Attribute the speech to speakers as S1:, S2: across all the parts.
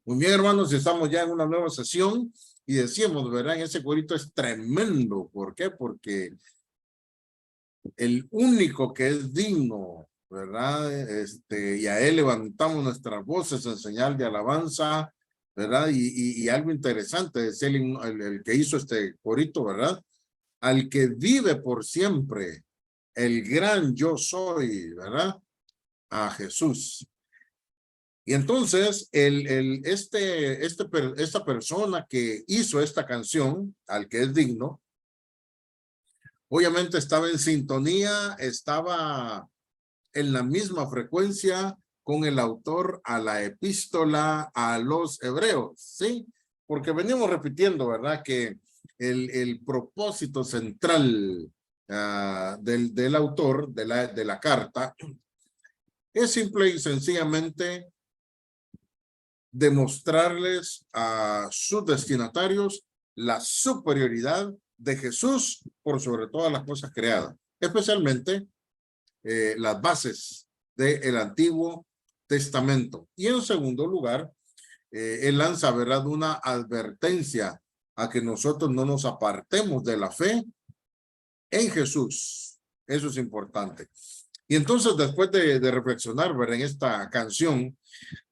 S1: Muy bien, hermanos, estamos ya en una nueva sesión y decíamos, ¿verdad? En ese corito es tremendo. ¿Por qué? Porque el único que es digno, ¿verdad? Y a él levantamos nuestras voces en señal de alabanza, ¿verdad? Y algo interesante es el que hizo este corito, ¿verdad? Al que vive por siempre, el gran yo soy, ¿verdad? A Jesús. Y entonces, esta persona que hizo esta canción, al que es digno, obviamente estaba en sintonía, estaba en la misma frecuencia con el autor a la epístola a los hebreos, ¿sí? Porque venimos repitiendo, ¿verdad? Que el propósito central del autor de la carta es simple y sencillamente demostrarles a sus destinatarios la superioridad de Jesús por sobre todas las cosas creadas, especialmente las bases del Antiguo Testamento. Y en segundo lugar, él lanza, ¿verdad?, una advertencia a que nosotros no nos apartemos de la fe en Jesús. Eso es importante. Y entonces, después de reflexionar, ¿verdad?, en esta canción,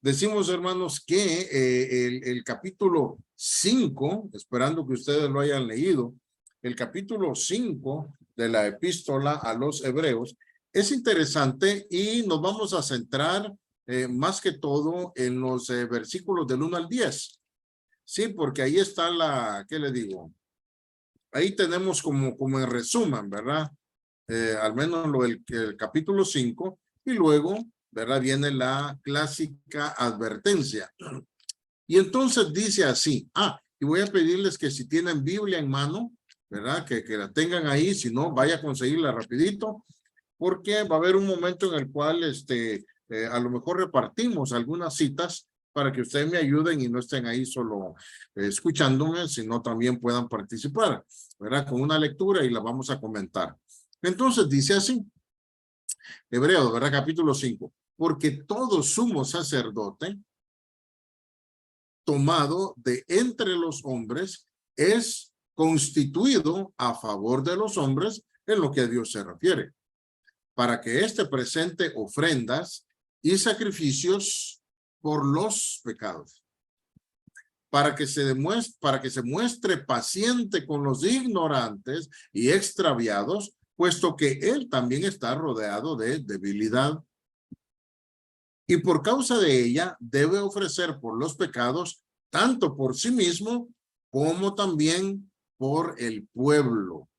S1: decimos, hermanos, que el capítulo 5, esperando que ustedes lo hayan leído, el capítulo 5 de la epístola a los hebreos es interesante y nos vamos a centrar más que todo en los versículos del 1 al 10. Sí, porque ahí está ¿qué le digo? Ahí tenemos como en resumen, ¿verdad? Al menos el capítulo 5 y luego, ¿verdad? Viene la clásica advertencia. Y entonces dice así, y voy a pedirles que si tienen Biblia en mano, ¿verdad? Que la tengan ahí, si no, vaya a conseguirla rapidito, porque va a haber un momento en el cual a lo mejor repartimos algunas citas para que ustedes me ayuden y no estén ahí solo escuchándome, sino también puedan participar, ¿verdad? Con una lectura y la vamos a comentar. Entonces dice así, Hebreos, ¿verdad? Capítulo 5. Porque todo sumo sacerdote tomado de entre los hombres es constituido a favor de los hombres en lo que a Dios se refiere, para que éste presente ofrendas y sacrificios por los pecados, para que se muestre paciente con los ignorantes y extraviados, puesto que él también está rodeado de debilidad. Y por causa de ella debe ofrecer por los pecados, tanto por sí mismo como también por el pueblo.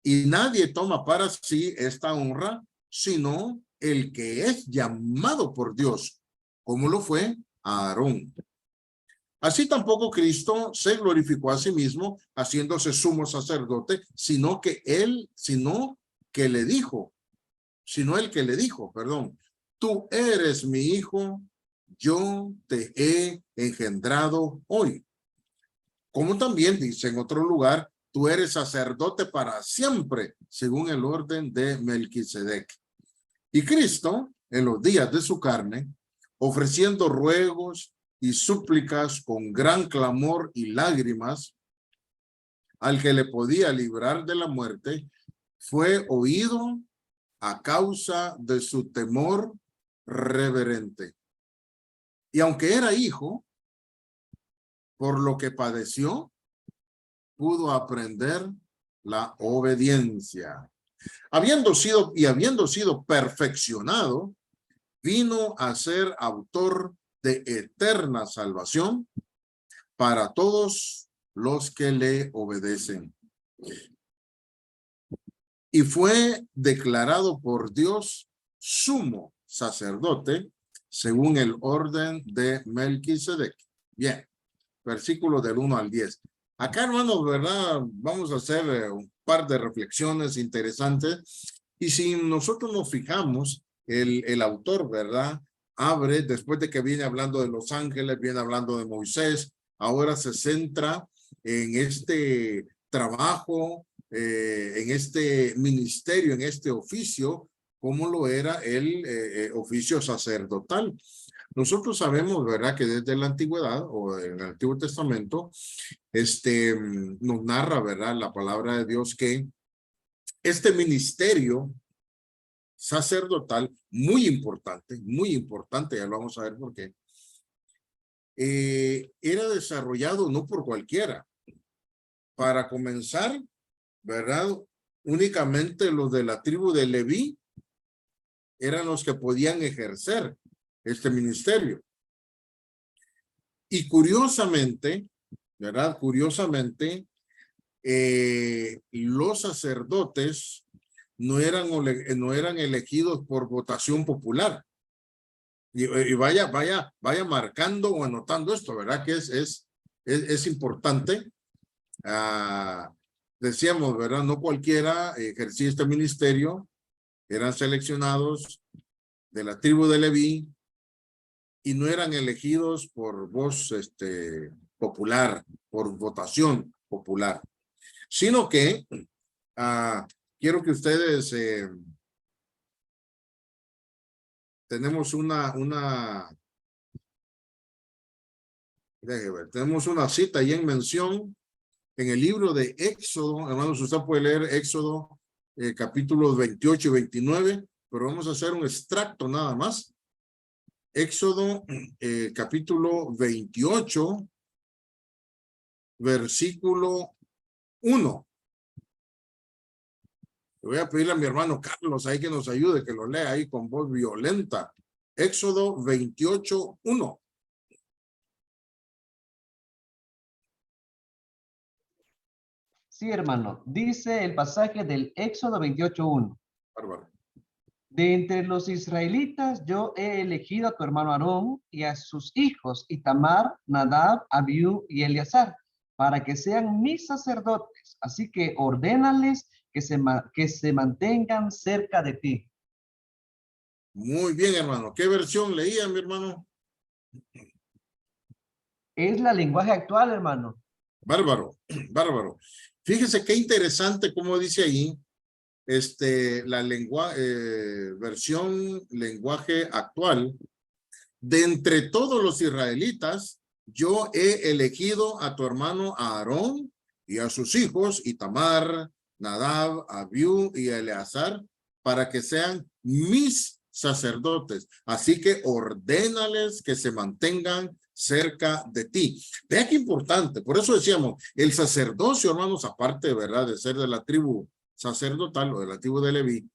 S1: Y nadie toma para sí esta honra, sino el que es llamado por Dios, como lo fue Aarón. Así tampoco Cristo se glorificó a sí mismo, haciéndose sumo sacerdote, sino el que le dijo, tú eres mi hijo, yo te he engendrado hoy. Como también dice en otro lugar, tú eres sacerdote para siempre, según el orden de Melquisedec. Y Cristo, en los días de su carne, ofreciendo ruegos y súplicas con gran clamor y lágrimas, al que le podía librar de la muerte, fue oído a causa de su temor reverente. Y aunque era hijo, por lo que padeció, pudo aprender la obediencia. Habiendo sido perfeccionado, vino a ser autor de eterna salvación para todos los que le obedecen. Y fue declarado por Dios sumo sacerdote según el orden de Melquisedec. Bien, versículos del 1 al 10. Acá, hermanos, ¿verdad? Vamos a hacer un par de reflexiones interesantes. Y si nosotros nos fijamos, el autor, ¿verdad? Abre, después de que viene hablando de los ángeles, viene hablando de Moisés, ahora se centra en este trabajo, en este ministerio, en este oficio, como lo era el oficio sacerdotal. Nosotros sabemos, ¿verdad?, que desde la antigüedad o en el Antiguo Testamento, nos narra, ¿verdad?, la palabra de Dios que este ministerio sacerdotal, muy importante, ya lo vamos a ver por qué, era desarrollado no por cualquiera. Para comenzar, ¿verdad?, únicamente los de la tribu de Leví eran los que podían ejercer este ministerio. Y curiosamente, ¿verdad? Curiosamente, los sacerdotes no eran elegidos por votación popular. Y vaya marcando o anotando esto, ¿verdad? Que es importante. Decíamos, ¿verdad? No cualquiera ejercía este ministerio. Eran seleccionados de la tribu de Leví y no eran elegidos por voz popular, por votación popular, sino que quiero que ustedes tenemos tenemos una cita ahí en mención en el libro de Éxodo. Hermanos, usted puede leer Éxodo capítulos 28 y 29, pero vamos a hacer un extracto nada más. Éxodo capítulo 28, versículo 1. Le voy a pedirle a mi hermano Carlos ahí que nos ayude, que lo lea ahí con voz violenta. Éxodo 28, 1.
S2: Sí, hermano. Dice el pasaje del Éxodo 28:1.
S1: Bárbaro.
S2: De entre los israelitas yo he elegido a tu hermano Aarón y a sus hijos Itamar, Nadab, Abiú y Eleazar, para que sean mis sacerdotes. Así que ordénales que se mantengan cerca de ti.
S1: Muy bien, hermano. ¿Qué versión leía, mi hermano?
S2: Es la lenguaje actual, hermano.
S1: Bárbaro, bárbaro. Fíjese qué interesante como dice ahí, la versión lenguaje actual. De entre todos los israelitas, yo he elegido a tu hermano Aarón y a sus hijos Itamar, Nadab, Abiú y Eleazar para que sean mis sacerdotes. Así que ordénales que se mantengan cerca de ti. Vea qué importante. Por eso decíamos, el sacerdocio, hermanos, aparte, ¿verdad?, de ser de la tribu sacerdotal o de la tribu de Leví,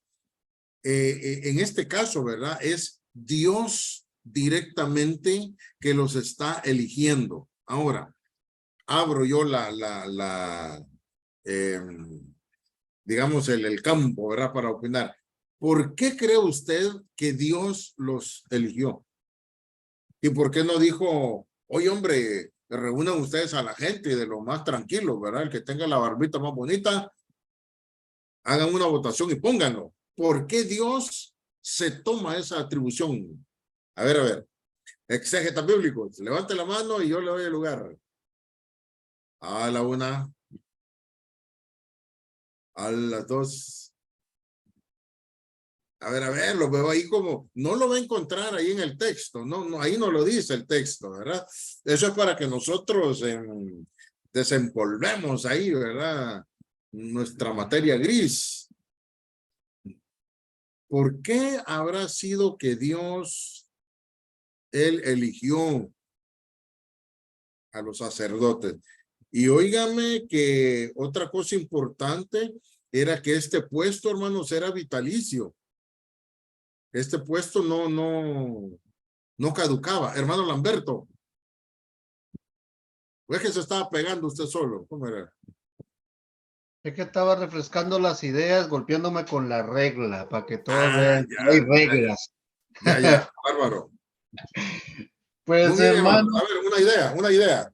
S1: en este caso, ¿verdad?, es Dios directamente que los está eligiendo. Ahora, abro yo digamos, el campo, ¿verdad?, para opinar. ¿Por qué cree usted que Dios los eligió? ¿Y por qué no dijo, oye, hombre, reúnan ustedes a la gente de lo más tranquilo, ¿verdad? El que tenga la barbita más bonita, hagan una votación y pónganlo. ¿Por qué Dios se toma esa atribución? A ver, exégetas bíblicos, levante la mano y yo le doy el lugar. A la una, a las dos. A ver, lo veo ahí como, no lo va a encontrar ahí en el texto, no, ahí no lo dice el texto, ¿verdad? Eso es para que nosotros desempolvemos ahí, ¿verdad?, nuestra materia gris. ¿Por qué habrá sido que Dios, él eligió a los sacerdotes? Y óigame que otra cosa importante era que este puesto, hermanos, era vitalicio. Este puesto no caducaba. Hermano Lamberto, ¿o es que se estaba pegando usted solo? ¿Cómo era?
S3: Es que estaba refrescando las ideas, golpeándome con la regla, para que todos
S1: Ah,
S3: vean que hay reglas.
S1: ya, bárbaro.
S3: Pues,
S1: Muy bien, hermano.
S3: hermano,
S1: A ver, una idea.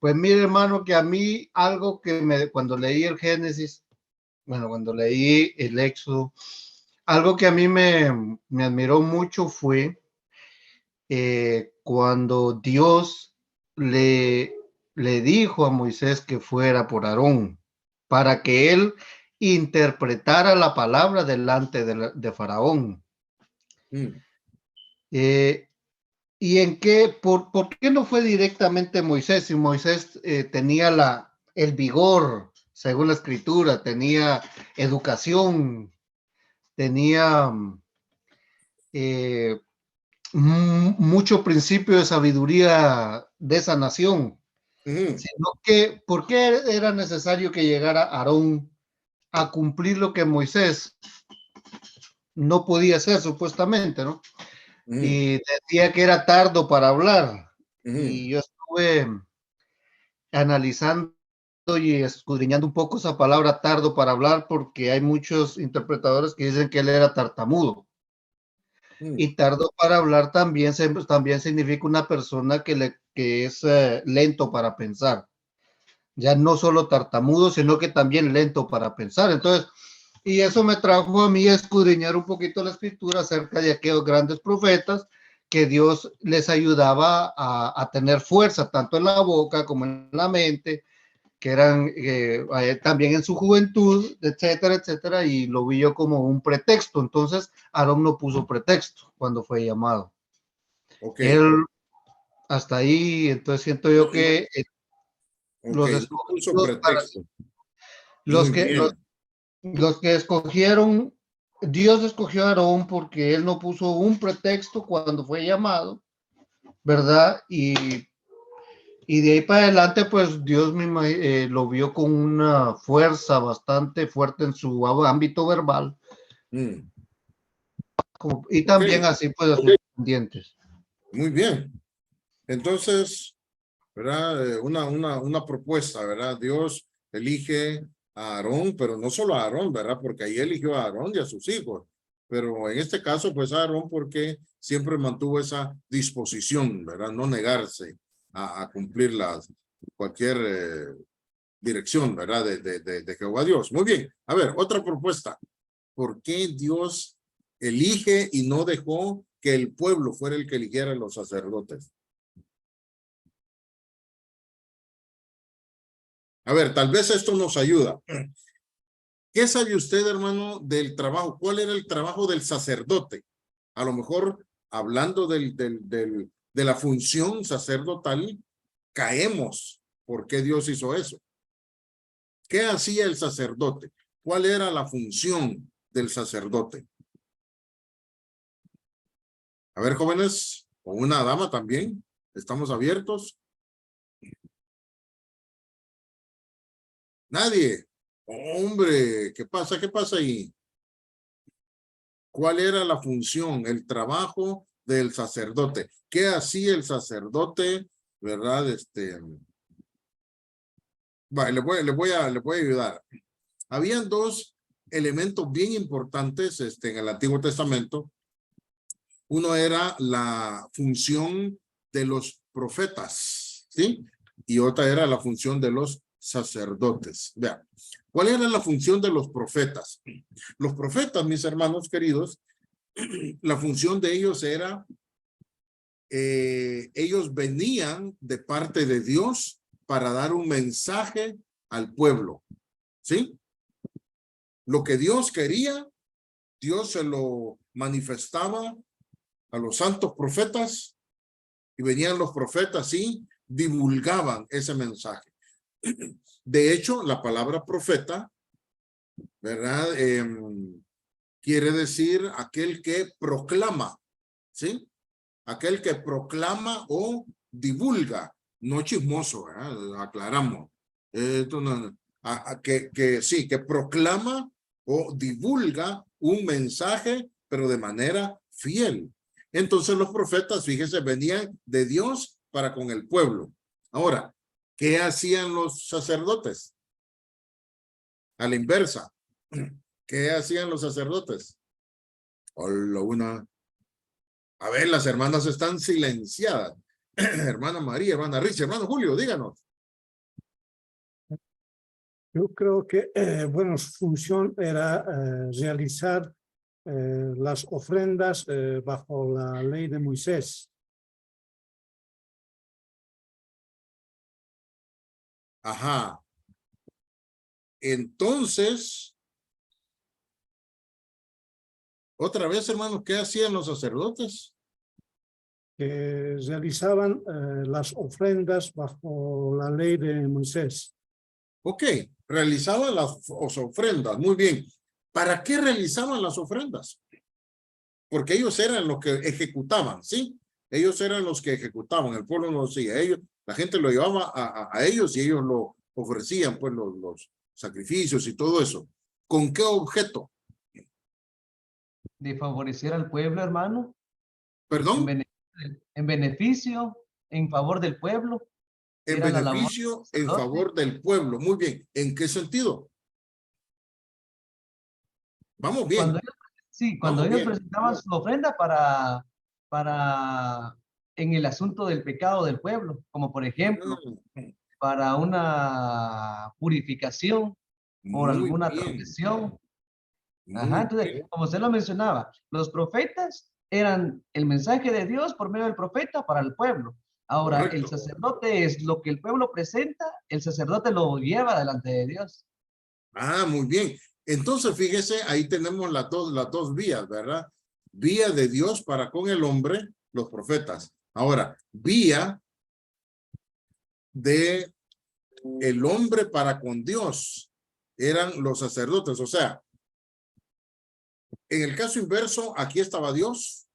S3: pues mire, hermano, que a mí algo que cuando leí el Génesis, bueno, cuando leí el Éxodo, algo que a mí me admiró mucho fue cuando Dios le dijo a Moisés que fuera por Aarón, para que él interpretara la palabra delante de Faraón.
S1: Mm.
S3: ¿Y en qué, por qué no fue directamente Moisés? Si Moisés tenía el vigor, según la escritura, tenía educación, tenía eh, mucho principio de sabiduría de esa nación,
S1: Ujú,
S3: sino que, ¿por qué era necesario que llegara Aarón a cumplir lo que Moisés no podía hacer supuestamente, ¿no?
S1: ujú,
S3: Y decía que era tardo para hablar.
S1: ujú.
S3: Y yo estuve analizando y escudriñando un poco esa palabra tardo para hablar porque hay muchos interpretadores que dicen que él era tartamudo.
S1: Mm,
S3: Y tardo para hablar también significa una persona que es lento para pensar. Ya no solo tartamudo, sino que también lento para pensar. Entonces, y eso me trajo a mí a escudriñar un poquito la escritura acerca de aquellos grandes profetas que Dios les ayudaba a tener fuerza, tanto en la boca como en la mente, que eran también en su juventud, etcétera, etcétera, y lo vi yo como un pretexto. Entonces, Aarón no puso pretexto cuando fue llamado.
S1: ok,
S3: Él, hasta ahí, entonces siento yo
S1: no, no,
S3: que
S1: ok,
S3: los
S1: no puso
S3: escogidos para
S1: pretexto.
S3: los
S1: Muy
S3: que los,
S1: bien.
S3: los que escogieron, Dios escogió a Aarón porque él no puso un pretexto cuando fue llamado, ¿verdad? Y de ahí para adelante, pues Dios lo vio con una fuerza bastante fuerte en su ámbito verbal,
S1: Mm,
S3: y
S1: ok,
S3: también así, pues, a sus pendientes.
S1: muy bien. Entonces, ¿verdad? Una propuesta, ¿verdad? Dios elige a Aarón, pero no solo a Aarón, ¿verdad? Porque ahí eligió a Aarón y a sus hijos. Pero en este caso, pues a Aarón porque siempre mantuvo esa disposición, ¿verdad? No negarse a cumplir cualquier dirección, ¿verdad? De Jehová Dios. Muy bien. A ver, otra propuesta. ¿Por qué Dios elige y no dejó que el pueblo fuera el que eligiera a los sacerdotes? A ver, tal vez esto nos ayuda. ¿Qué sabe usted, hermano, del trabajo? ¿Cuál era el trabajo del sacerdote? A lo mejor, hablando de la función sacerdotal, caemos. ¿Por qué Dios hizo eso? ¿Qué hacía el sacerdote? ¿Cuál era la función del sacerdote? A ver, jóvenes, o una dama también, estamos abiertos. Nadie. Hombre, ¿qué pasa? ¿Qué pasa ahí? ¿Cuál era la función, el trabajo del sacerdote? ¿Qué hacía el sacerdote? ¿Verdad? Le voy a ayudar. Habían dos elementos bien importantes en el Antiguo Testamento. Uno era la función de los profetas, ¿sí? Y otra era la función de los sacerdotes. Vean, ¿cuál era la función de los profetas? Los profetas, mis hermanos queridos, la función de ellos era, ellos venían de parte de Dios para dar un mensaje al pueblo, ¿sí? Lo que Dios quería, Dios se lo manifestaba a los santos profetas y venían los profetas y divulgaban ese mensaje. De hecho, la palabra profeta, ¿verdad? Quiere decir aquel que proclama, ¿sí? Aquel que proclama o divulga, no chismoso, ¿verdad? Aclaramos. Que sí, que proclama o divulga un mensaje, pero de manera fiel. Entonces los profetas, fíjense, venían de Dios para con el pueblo. Ahora, ¿qué hacían los sacerdotes? A la inversa. ¿Qué hacían los sacerdotes? Hola, una. A ver, las hermanas están silenciadas. Hermana María, hermana Rich, hermano Julio, díganos.
S4: Yo creo que, bueno, su función era realizar las ofrendas bajo la ley de Moisés.
S1: Ajá. Entonces, otra vez, hermanos, ¿qué hacían los sacerdotes?
S4: que realizaban las ofrendas bajo la ley de Moisés.
S1: Ok, realizaban las ofrendas. Muy bien. ¿Para qué realizaban las ofrendas? Porque ellos eran los que ejecutaban, ¿sí? Ellos eran los que ejecutaban. El pueblo no lo hacía. Ellos, la gente lo llevaba a ellos y ellos lo ofrecían, pues los sacrificios y todo eso. ¿Con qué objeto?
S2: De favorecer al pueblo, hermano,
S1: ¿Perdón?
S2: en beneficio, en favor del pueblo.
S1: En
S2: Era la labor
S1: beneficio,
S2: del
S1: en
S2: sacerdote.
S1: favor del pueblo. Muy bien. ¿En qué sentido? Vamos bien.
S2: Cuando ellos, sí, cuando
S1: Vamos
S2: ellos
S1: bien.
S2: presentaban su ofrenda para en el asunto del pecado del pueblo, como por ejemplo, para una purificación por
S1: Muy
S2: alguna
S1: bien.
S2: transgresión. Ajá,
S1: Muy
S2: entonces,
S1: bien.
S2: como usted lo mencionaba, los profetas eran el mensaje de Dios por medio del profeta para el pueblo. Ahora, el
S1: Correcto.
S2: sacerdote es lo que el pueblo presenta, el sacerdote lo lleva delante de Dios.
S1: Ah, muy bien. Entonces, fíjese, ahí tenemos las dos vías, ¿verdad? Vía de Dios para con el hombre, los profetas. Ahora, vía de el hombre para con Dios eran los sacerdotes. O sea, en el caso inverso, aquí estaba Dios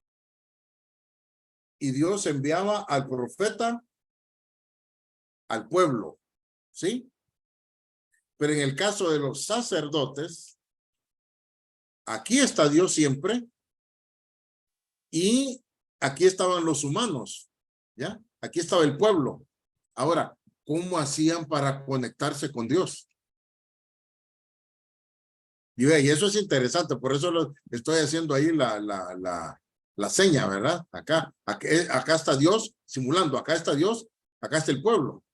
S1: y Dios enviaba al profeta al pueblo, ¿sí? Pero en el caso de los sacerdotes, aquí está Dios siempre y aquí estaban los humanos, ¿ya? Aquí estaba el pueblo. Ahora, ¿cómo hacían para conectarse con Dios? Y ve, y eso es interesante, por eso lo estoy haciendo ahí la seña, ¿verdad? Acá está Dios simulando, acá está Dios, acá está el pueblo.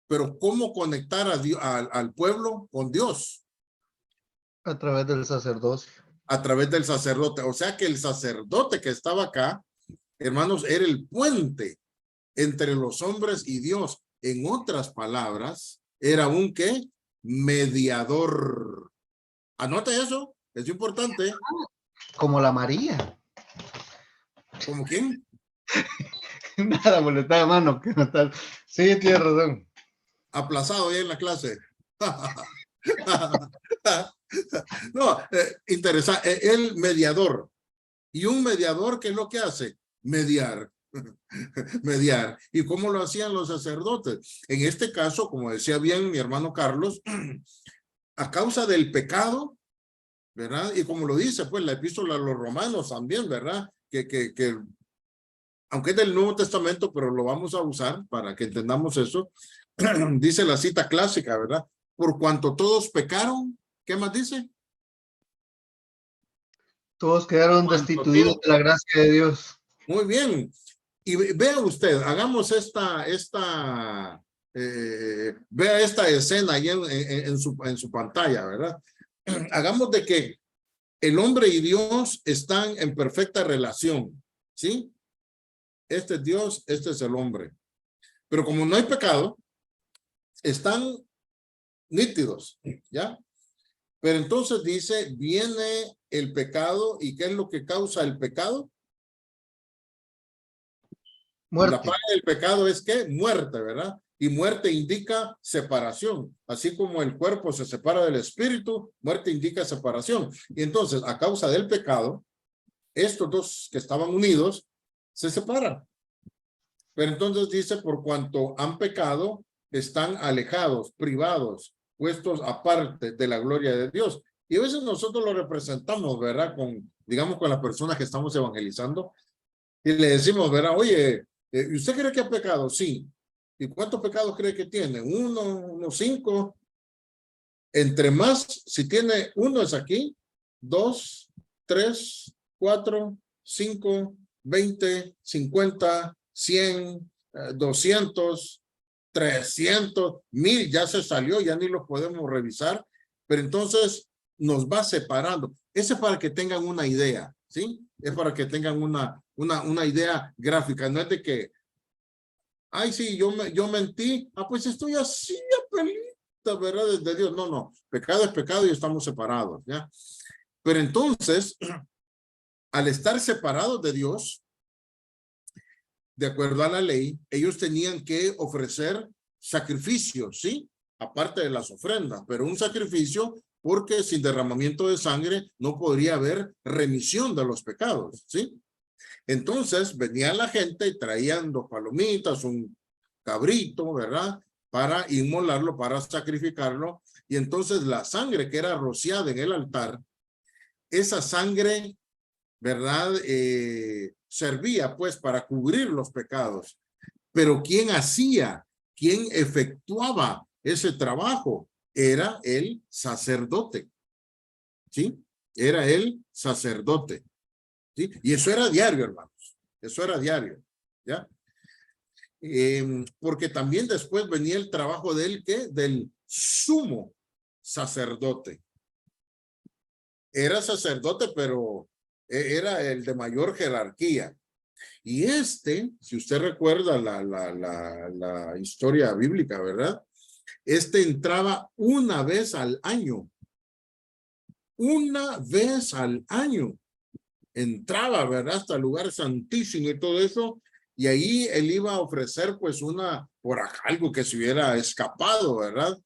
S1: Pero ¿cómo conectar a Dios, al pueblo con Dios?
S3: A través del sacerdocio.
S1: A través del sacerdote. O sea que el sacerdote que estaba acá, hermanos, era el puente entre los hombres y Dios. En otras palabras, era un ¿qué? Mediador. Anote eso, es importante.
S3: Como la María.
S1: ¿Como quién?
S3: Nada, molestaba, mano. Sí, tienes razón.
S1: Aplazado ya en la clase. No, interesante. El mediador. Y un mediador, ¿qué es lo que hace? Mediar. Mediar. ¿Y cómo lo hacían los sacerdotes? En este caso, como decía bien mi hermano Carlos, a causa del pecado, ¿verdad? Y como lo dice, pues, la epístola a los romanos también, ¿verdad? Que aunque es del Nuevo Testamento, pero lo vamos a usar para que entendamos eso, dice la cita clásica, ¿verdad? Por cuanto todos pecaron, ¿qué más dice?
S3: Todos quedaron destituidos de la gracia de Dios.
S1: Muy bien. Y vea usted, hagamos vea esta escena ahí en su pantalla, ¿verdad? Hagamos de que el hombre y Dios están en perfecta relación, ¿sí? Este es Dios, este es el hombre. Pero como no hay pecado, están nítidos, ¿ya? Pero entonces dice, viene el pecado, ¿y qué es lo que causa el pecado?
S3: Muerte.
S1: La paga del pecado es ¿qué? Muerte, ¿verdad? Y muerte indica separación. Así como el cuerpo se separa del espíritu, muerte indica separación. Y entonces, a causa del pecado, estos dos que estaban unidos se separan. Pero entonces dice, por cuanto han pecado, están alejados, privados, puestos aparte de la gloria de Dios. Y a veces nosotros lo representamos, ¿verdad? Digamos, con las personas que estamos evangelizando y le decimos, ¿verdad? Oye, ¿usted cree que ha pecado? Sí. ¿Y cuántos pecados cree que tiene? Uno, 5. Entre más, si tiene uno es aquí, 2, 3, 4, 5, 20, 50, 100, 200, 300, 1000, ya se salió, ya ni lo podemos revisar, pero entonces nos va separando. Ese es para que tengan una idea, ¿sí? Es para que tengan una idea gráfica, no es de que, ay, sí, yo mentí, pues estoy así apelita, ¿verdad? De Dios. No, pecado es pecado y estamos separados, ¿ya? Pero entonces, al estar separados de Dios, de acuerdo a la ley, ellos tenían que ofrecer sacrificios, ¿sí? Aparte de las ofrendas, pero un sacrificio porque sin derramamiento de sangre no podría haber remisión de los pecados, ¿sí? Entonces venía la gente y traían 2 palomitas, un cabrito, ¿verdad? Para inmolarlo, para sacrificarlo. Y entonces la sangre que era rociada en el altar, esa sangre, ¿verdad? Servía pues para cubrir los pecados. Pero ¿quién hacía? ¿Quién efectuaba ese trabajo? Era el sacerdote. ¿Sí? Era el sacerdote. ¿Sí? Y eso era diario, hermanos. Eso era diario. ¿Ya? Porque también después venía el trabajo del ¿qué? Del sumo sacerdote. Era sacerdote, pero era el de mayor jerarquía. Y si usted recuerda la historia bíblica, ¿verdad? Entraba una vez al año. Una vez al año. Entraba, ¿verdad? Hasta el lugar santísimo y todo eso. Y ahí él iba a ofrecer pues por algo que se hubiera escapado, ¿verdad?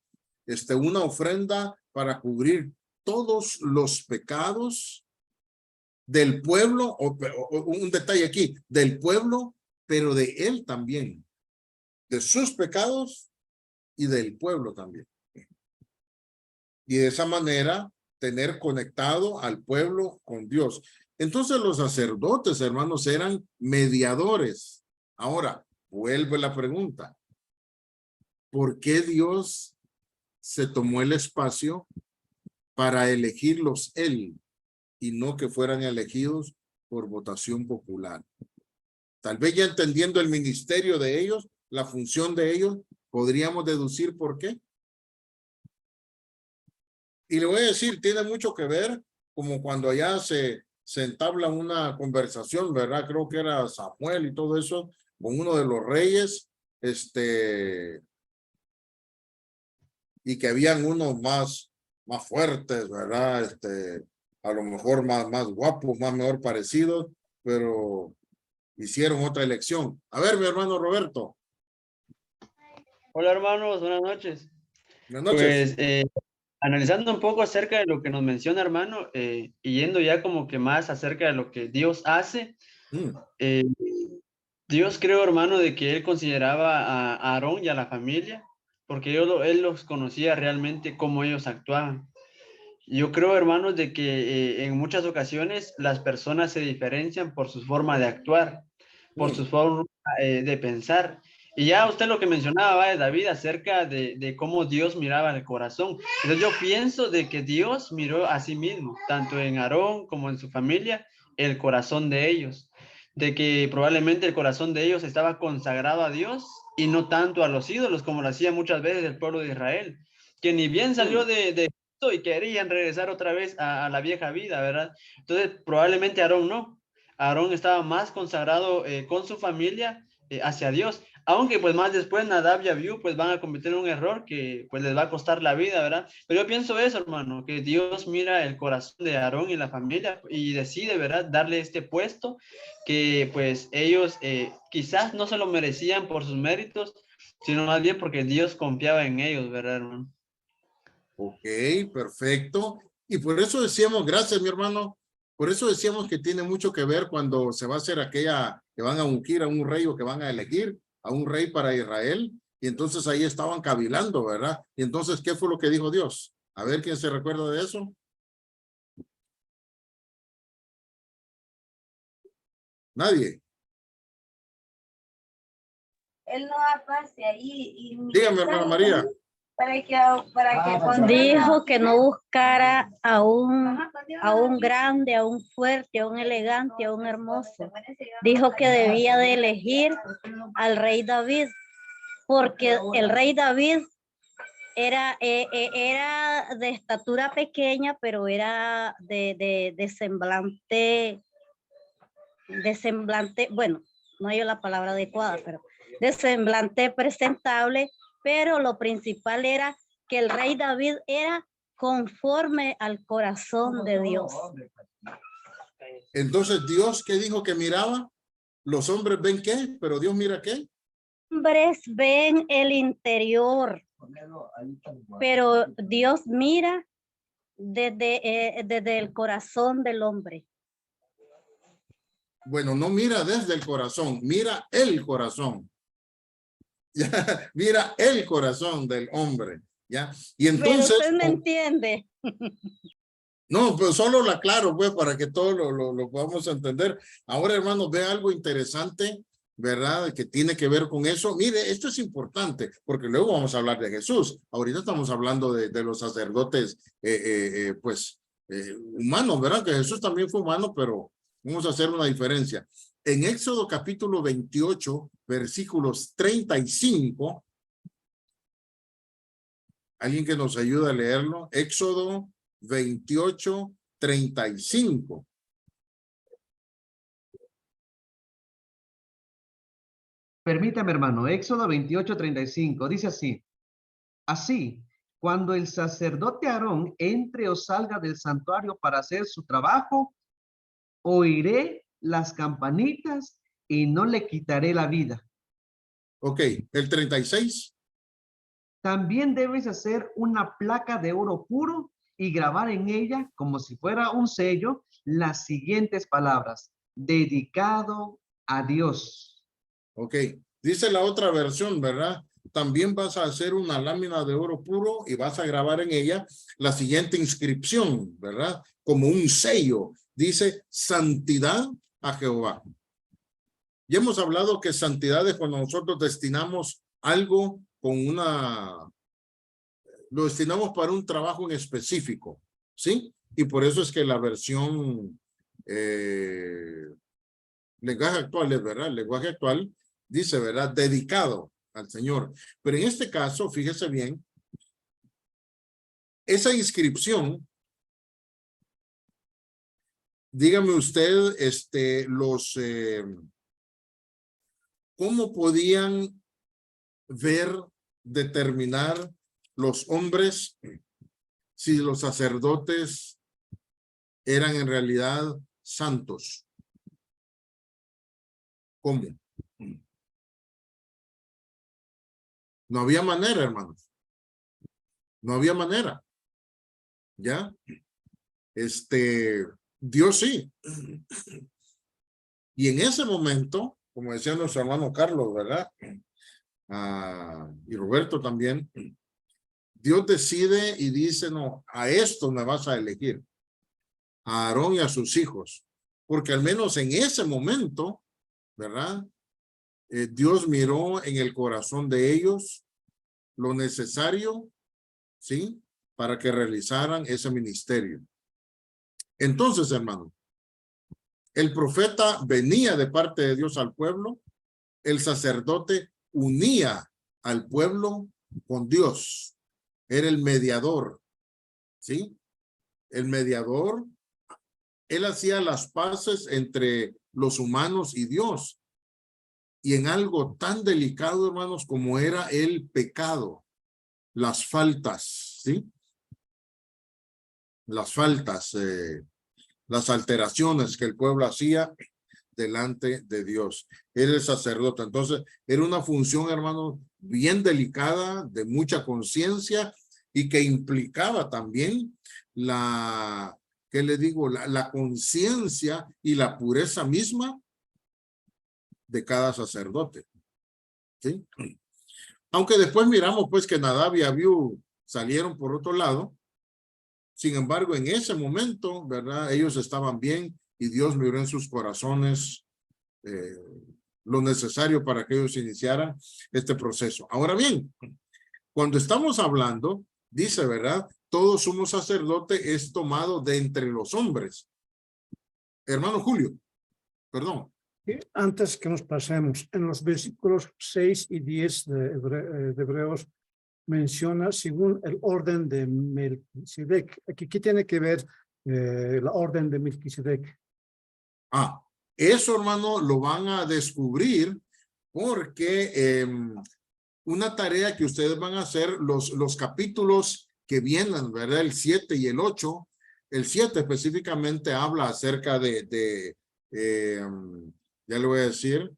S1: Una ofrenda para cubrir todos los pecados del pueblo, o un detalle aquí, del pueblo, pero de él también, de sus pecados y del pueblo también. Y de esa manera tener conectado al pueblo con Dios. Entonces los sacerdotes, hermanos, eran mediadores. Ahora, vuelve la pregunta. ¿Por qué Dios se tomó el espacio para elegirlos él y no que fueran elegidos por votación popular? Tal vez ya entendiendo el ministerio de ellos, la función de ellos, podríamos deducir por qué. Y le voy a decir, tiene mucho que ver como cuando allá se entabla una conversación, ¿verdad? Creo que era Samuel y todo eso, con uno de los reyes, y que habían unos más fuertes, ¿verdad? A lo mejor más guapos, más mejor parecidos, pero hicieron otra elección. A ver, mi hermano Roberto.
S5: Hola hermanos, buenas noches.
S1: Buenas noches.
S5: Pues analizando un poco acerca de lo que nos menciona hermano, y yendo ya como que más acerca de lo que Dios hace, Dios creo hermano de que él consideraba a Aarón y a la familia, porque él los conocía realmente cómo ellos actuaban. Yo creo hermanos de que en muchas ocasiones las personas se diferencian por su forma de actuar, por su forma de pensar. Y ya usted lo que mencionaba, David, acerca de cómo Dios miraba el corazón. Entonces yo pienso de que Dios miró a sí mismo, tanto en Aarón como en su familia, el corazón de ellos. De que probablemente el corazón de ellos estaba consagrado a Dios y no tanto a los ídolos, como lo hacía muchas veces el pueblo de Israel, que ni bien salió de Egipto y querían regresar otra vez a la vieja vida, ¿verdad? Entonces probablemente Aarón no. Aarón estaba más consagrado con su familia hacia Dios, aunque pues más después Nadab y Abiú pues van a cometer un error que pues les va a costar la vida, ¿verdad? Pero yo pienso eso, hermano, que Dios mira el corazón de Aarón y la familia y decide, ¿verdad?, darle este puesto que pues ellos quizás no se lo merecían por sus méritos, sino más bien porque Dios confiaba en ellos, ¿verdad, hermano?
S1: Ok, perfecto. Y por eso decíamos, gracias mi hermano, por eso decíamos que tiene mucho que ver cuando se va a hacer aquella, que van a ungir a un rey o que van a elegir a un rey para Israel. Y entonces ahí estaban cavilando, ¿verdad? Y entonces, ¿qué fue lo que dijo Dios? A ver, ¿quién se recuerda de eso? Nadie.
S6: Él no aparece ahí. Y
S1: Dígame, hermana María.
S7: Dijo que no buscara a un grande, a un fuerte, a un elegante, a un hermoso. Dijo que debía de elegir al rey David, porque el rey David era de estatura pequeña, pero era de semblante, bueno, no hay la palabra adecuada, pero de semblante presentable, pero lo principal era que el rey David era conforme al corazón de Dios.
S1: Entonces, ¿Dios qué dijo que miraba? Los hombres ven qué, pero Dios mira qué.
S7: Hombres ven el interior, pero Dios mira desde el corazón del hombre.
S1: Bueno, no mira desde el corazón, mira el corazón. Ya, mira el corazón del hombre. Ya. Y entonces.
S7: Pero usted me entiende.
S1: No, pero solo la aclaro, pues, para que todos lo podamos entender. Ahora, hermanos, ve algo interesante, ¿verdad? Que tiene que ver con eso. Mire, esto es importante, porque luego vamos a hablar de Jesús. Ahorita estamos hablando de los sacerdotes, humanos, ¿verdad? Que Jesús también fue humano, pero vamos a hacer una diferencia. En Éxodo capítulo 28, versículos 35, ¿alguien que nos ayude a leerlo? Éxodo 28, 35.
S2: Permítame, hermano, Éxodo 28, 35, dice así. Así, cuando el sacerdote Aarón entre o salga del santuario para hacer su trabajo, oiré las campanitas y no le quitaré la vida.
S1: Ok, el 36.
S2: También debes hacer una placa de oro puro y grabar en ella, como si fuera un sello, las siguientes palabras: dedicado a Dios.
S1: Ok, dice la otra versión, ¿verdad? También vas a hacer una lámina de oro puro y vas a grabar en ella la siguiente inscripción, ¿verdad? Como un sello. Dice, santidad a Jehová. Ya hemos hablado que santidad es cuando nosotros destinamos algo con lo destinamos para un trabajo en específico, ¿sí? Y por eso es que la versión lenguaje actual es, ¿verdad? El lenguaje actual dice, ¿verdad? Dedicado al Señor. Pero en este caso, fíjese bien, esa inscripción, dígame usted, ¿cómo podían determinar los hombres si los sacerdotes eran en realidad santos? ¿Cómo? No había manera, hermanos. No había manera. ¿Ya? Dios sí. Y en ese momento, como decía nuestro hermano Carlos, ¿verdad? Y Roberto también, Dios decide y dice, no, a esto me vas a elegir, a Aarón y a sus hijos, porque al menos en ese momento, ¿verdad? Dios miró en el corazón de ellos lo necesario, ¿sí? Para que realizaran ese ministerio. Entonces, hermano, el profeta venía de parte de Dios al pueblo, el sacerdote unía al pueblo con Dios, era el mediador, ¿sí? El mediador, él hacía las paces entre los humanos y Dios, y en algo tan delicado, hermanos, como era el pecado, las faltas, ¿sí? Las faltas, las alteraciones que el pueblo hacía delante de Dios. Era el sacerdote. Entonces, era una función, hermano, bien delicada, de mucha conciencia y que implicaba también ¿qué le digo? La conciencia y la pureza misma de cada sacerdote. ¿Sí? Aunque después miramos pues que Nadab y Abiú salieron por otro lado. Sin embargo, en ese momento, ¿verdad? Ellos estaban bien y Dios miró en sus corazones lo necesario para que ellos iniciaran este proceso. Ahora bien, cuando estamos hablando, dice, ¿verdad? Todo sumo sacerdote es tomado de entre los hombres. Hermano Julio, perdón.
S4: Antes que nos pasemos, en los versículos 6 y 10 de Hebreos, menciona según el orden de Melquisedec. Aquí, ¿qué tiene que ver la orden de Melquisedec?
S1: Eso, hermano, lo van a descubrir porque una tarea que ustedes van a hacer, los capítulos que vienen, ¿verdad? El 7 y el 8. El 7 específicamente habla acerca de Ya le voy a decir.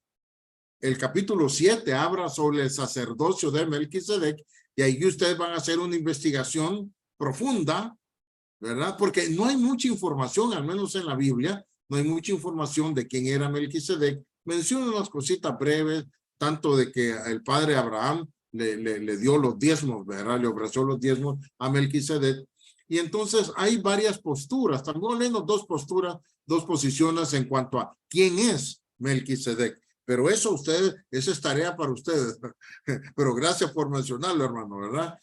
S1: El capítulo 7 habla sobre el sacerdocio de Melquisedec y ahí ustedes van a hacer una investigación profunda, ¿verdad? Porque no hay mucha información, al menos en la Biblia, no hay mucha información de quién era Melquisedec. Menciona unas cositas breves, tanto de que el padre Abraham le dio los diezmos, ¿verdad? Le ofreció los diezmos a Melquisedec. Y entonces hay varias posturas, también menos dos posturas, dos posiciones en cuanto a quién es Melquisedec. Pero eso ustedes, esa es tarea para ustedes. Pero gracias por mencionarlo, hermano, ¿verdad?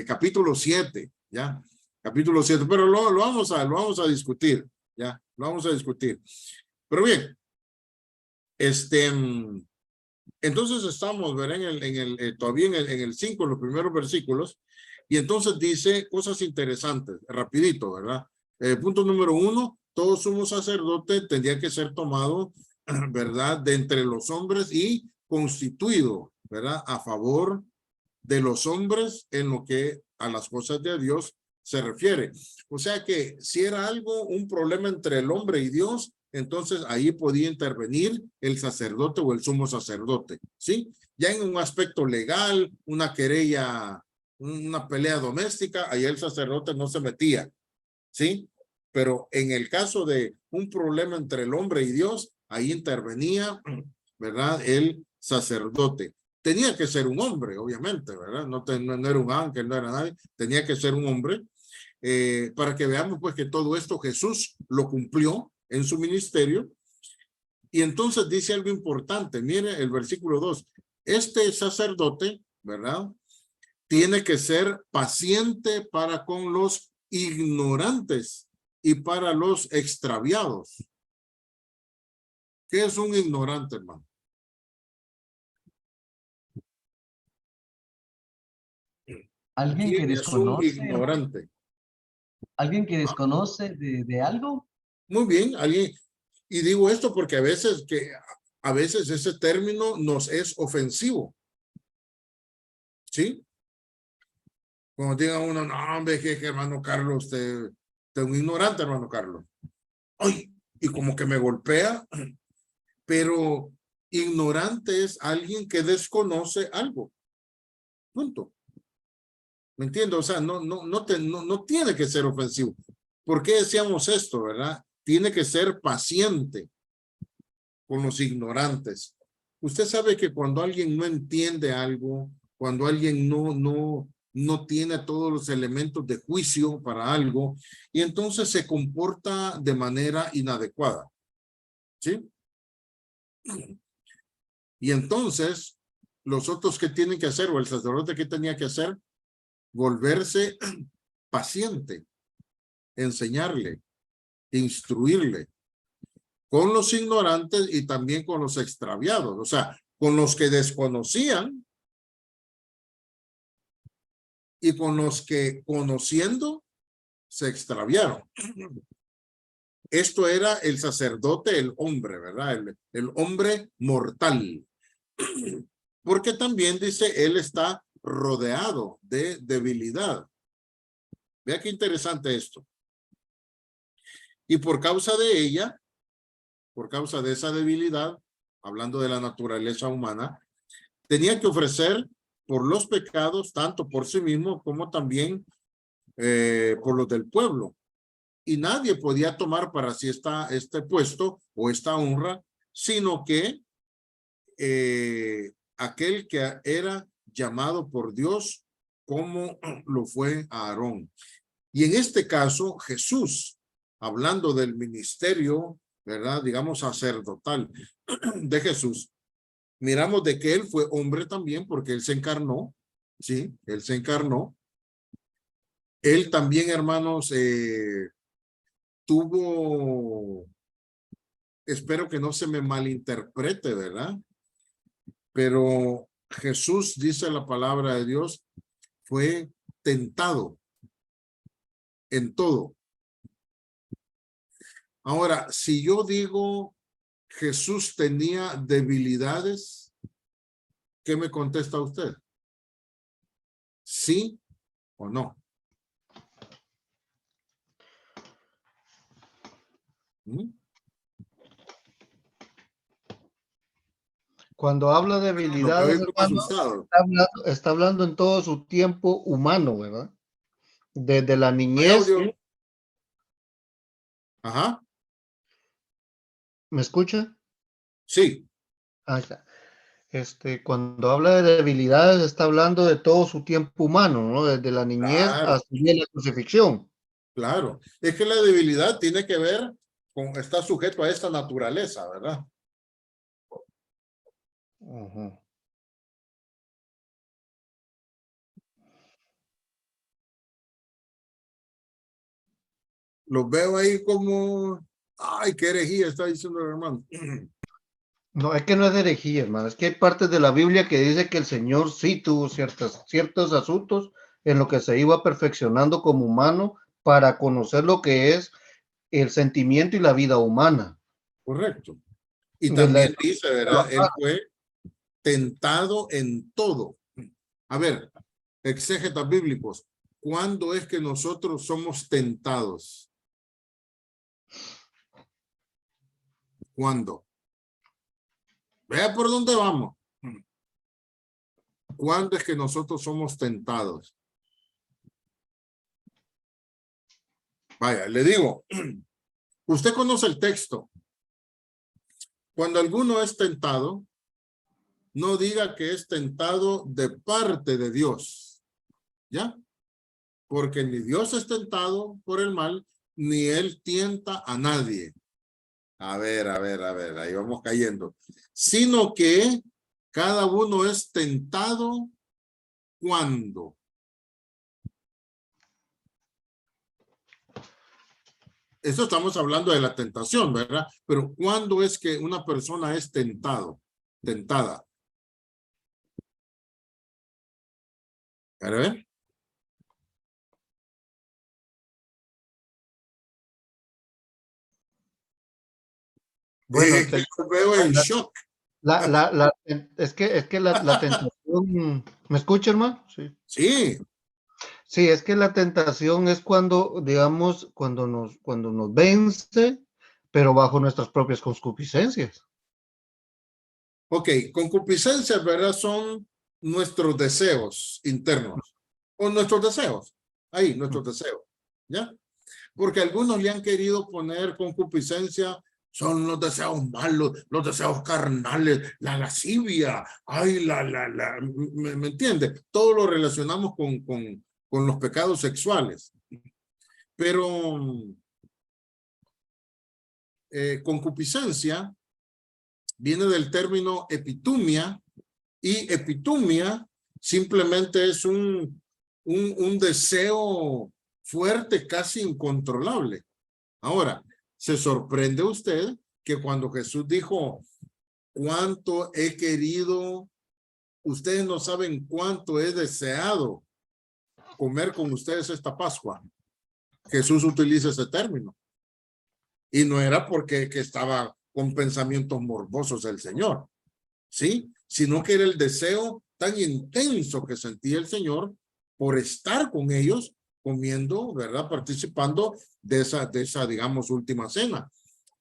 S1: Capítulo 7, ¿ya? Capítulo 7, pero lo vamos a discutir, ¿ya? Lo vamos a discutir. Pero bien, entonces estamos, ¿verdad? Todavía en el 5, en los primeros versículos, y entonces dice cosas interesantes, rapidito, ¿verdad? Punto número 1, todo sumo sacerdote tendría que ser tomado, ¿verdad? De entre los hombres y constituido, ¿verdad? A favor de los hombres en lo que a las cosas de Dios se refiere. O sea que si era algo, un problema entre el hombre y Dios, entonces ahí podía intervenir el sacerdote o el sumo sacerdote, ¿sí? Ya en un aspecto legal, una querella, una pelea doméstica, ahí el sacerdote no se metía, ¿sí? Pero en el caso de un problema entre el hombre y Dios, ahí intervenía, ¿verdad? El sacerdote. Tenía que ser un hombre, obviamente, ¿verdad? No era un ángel, no era nadie, tenía que ser un hombre. Para que veamos pues que todo esto Jesús lo cumplió en su ministerio. Y entonces dice algo importante, mire el versículo 2, este sacerdote, ¿verdad? Tiene que ser paciente para con los ignorantes y para los extraviados. ¿Qué es un ignorante, hermano?
S2: Alguien que
S1: ¿Quién es un
S2: desconoce,
S1: ignorante?
S2: alguien que desconoce de algo.
S1: Muy bien, alguien, y digo esto porque a veces ese término nos es ofensivo, ¿sí? Cuando diga uno, no, hombre, que hermano Carlos, usted es un ignorante, hermano Carlos. Ay, y como que me golpea, pero ignorante es alguien que desconoce algo. Punto. ¿Me entiendo? O sea, no tiene que ser ofensivo. ¿Por qué decíamos esto, verdad? Tiene que ser paciente con los ignorantes. Usted sabe que cuando alguien no entiende algo, cuando alguien no tiene todos los elementos de juicio para algo, y entonces se comporta de manera inadecuada. ¿Sí? Y entonces, los otros que tienen que hacer, o el sacerdote que tenía que hacer, volverse paciente, enseñarle, instruirle, con los ignorantes y también con los extraviados, o sea, con los que desconocían y con los que conociendo se extraviaron. Esto era el sacerdote, el hombre, ¿verdad? El hombre mortal. Porque también dice, él está rodeado de debilidad. Vea qué interesante esto. Y por causa de ella, por causa de esa debilidad, hablando de la naturaleza humana, tenía que ofrecer por los pecados, tanto por sí mismo como también por los del pueblo. Y nadie podía tomar para sí este puesto o esta honra, sino que aquel que era llamado por Dios como lo fue Aarón. Y en este caso, Jesús, hablando del ministerio, ¿verdad? Digamos sacerdotal de Jesús, miramos de que él fue hombre también porque él se encarnó, ¿sí? Él se encarnó. Él también, hermanos, tuvo, espero que no se me malinterprete, ¿verdad? Pero Jesús, dice la palabra de Dios, fue tentado en todo. Ahora, si yo digo Jesús tenía debilidades, ¿qué me contesta usted? ¿Sí o no? ¿Mm?
S3: Cuando habla de
S1: No,
S3: debilidades,
S1: estoy
S3: hermano,
S1: asustado.
S3: está hablando en todo su tiempo humano, ¿verdad? Desde la
S1: ¿No hay
S3: niñez.
S1: audio? Ajá,
S3: ¿Me escucha?
S1: sí,
S3: Ahí está. Cuando habla de debilidades, está hablando de todo su tiempo humano, ¿no? Desde la niñez
S1: claro,
S3: hasta la crucifixión.
S1: claro. Es que la debilidad tiene que ver con, está sujeto a esta naturaleza, ¿verdad?
S3: Ujú.
S1: Los veo ahí como, ay, qué herejía está diciendo el hermano.
S3: No, es que no es herejía, hermano. Es que hay partes de la Biblia que dice que el Señor sí tuvo ciertos asuntos en lo que se iba perfeccionando como humano para conocer lo que es el sentimiento y la vida humana.
S1: Correcto. Y
S3: De la-
S1: también dice, ¿verdad? Él fue tentado en todo. A ver, exégetas bíblicos, ¿cuándo es que nosotros somos tentados? ¿Cuándo? Vea por dónde vamos. ¿Cuándo es que nosotros somos tentados? Vaya, le digo, usted conoce el texto. Cuando alguno es tentado, no diga que es tentado de parte de Dios. ¿Ya? Porque ni Dios es tentado por el mal, ni él tienta a nadie. A ver, ahí vamos cayendo. Sino que cada uno es tentado cuando. Eso estamos hablando de la tentación, ¿verdad? Pero ¿cuándo es que una persona es tentada? A ver.
S3: Bueno,
S1: Yo veo en shock.
S3: es que la tentación, ¿me escucha, hermano? Sí.
S1: Sí,
S3: Sí, es que la tentación es cuando, digamos, cuando nos vence, pero bajo nuestras propias concupiscencias.
S1: ok, concupiscencias, ¿verdad? Son nuestros deseos internos. O nuestros deseos. Ahí, nuestros deseos. ¿Ya? Porque algunos le han querido poner concupiscencia, son los deseos malos, los deseos carnales, la lascivia, ay, ¿me entiende? Todo lo relacionamos con los pecados sexuales. Pero concupiscencia viene del término epitumia, y epitumia simplemente es un deseo fuerte, casi incontrolable. Ahora, ¿se sorprende usted que cuando Jesús dijo, cuánto he querido, ustedes no saben cuánto he deseado comer con ustedes esta Pascua? Jesús utiliza ese término. Y no era porque que estaba con pensamientos morbosos el Señor, ¿sí? Sino que era el deseo tan intenso que sentía el Señor por estar con ellos comiendo, ¿verdad? Participando de esa, digamos, última cena.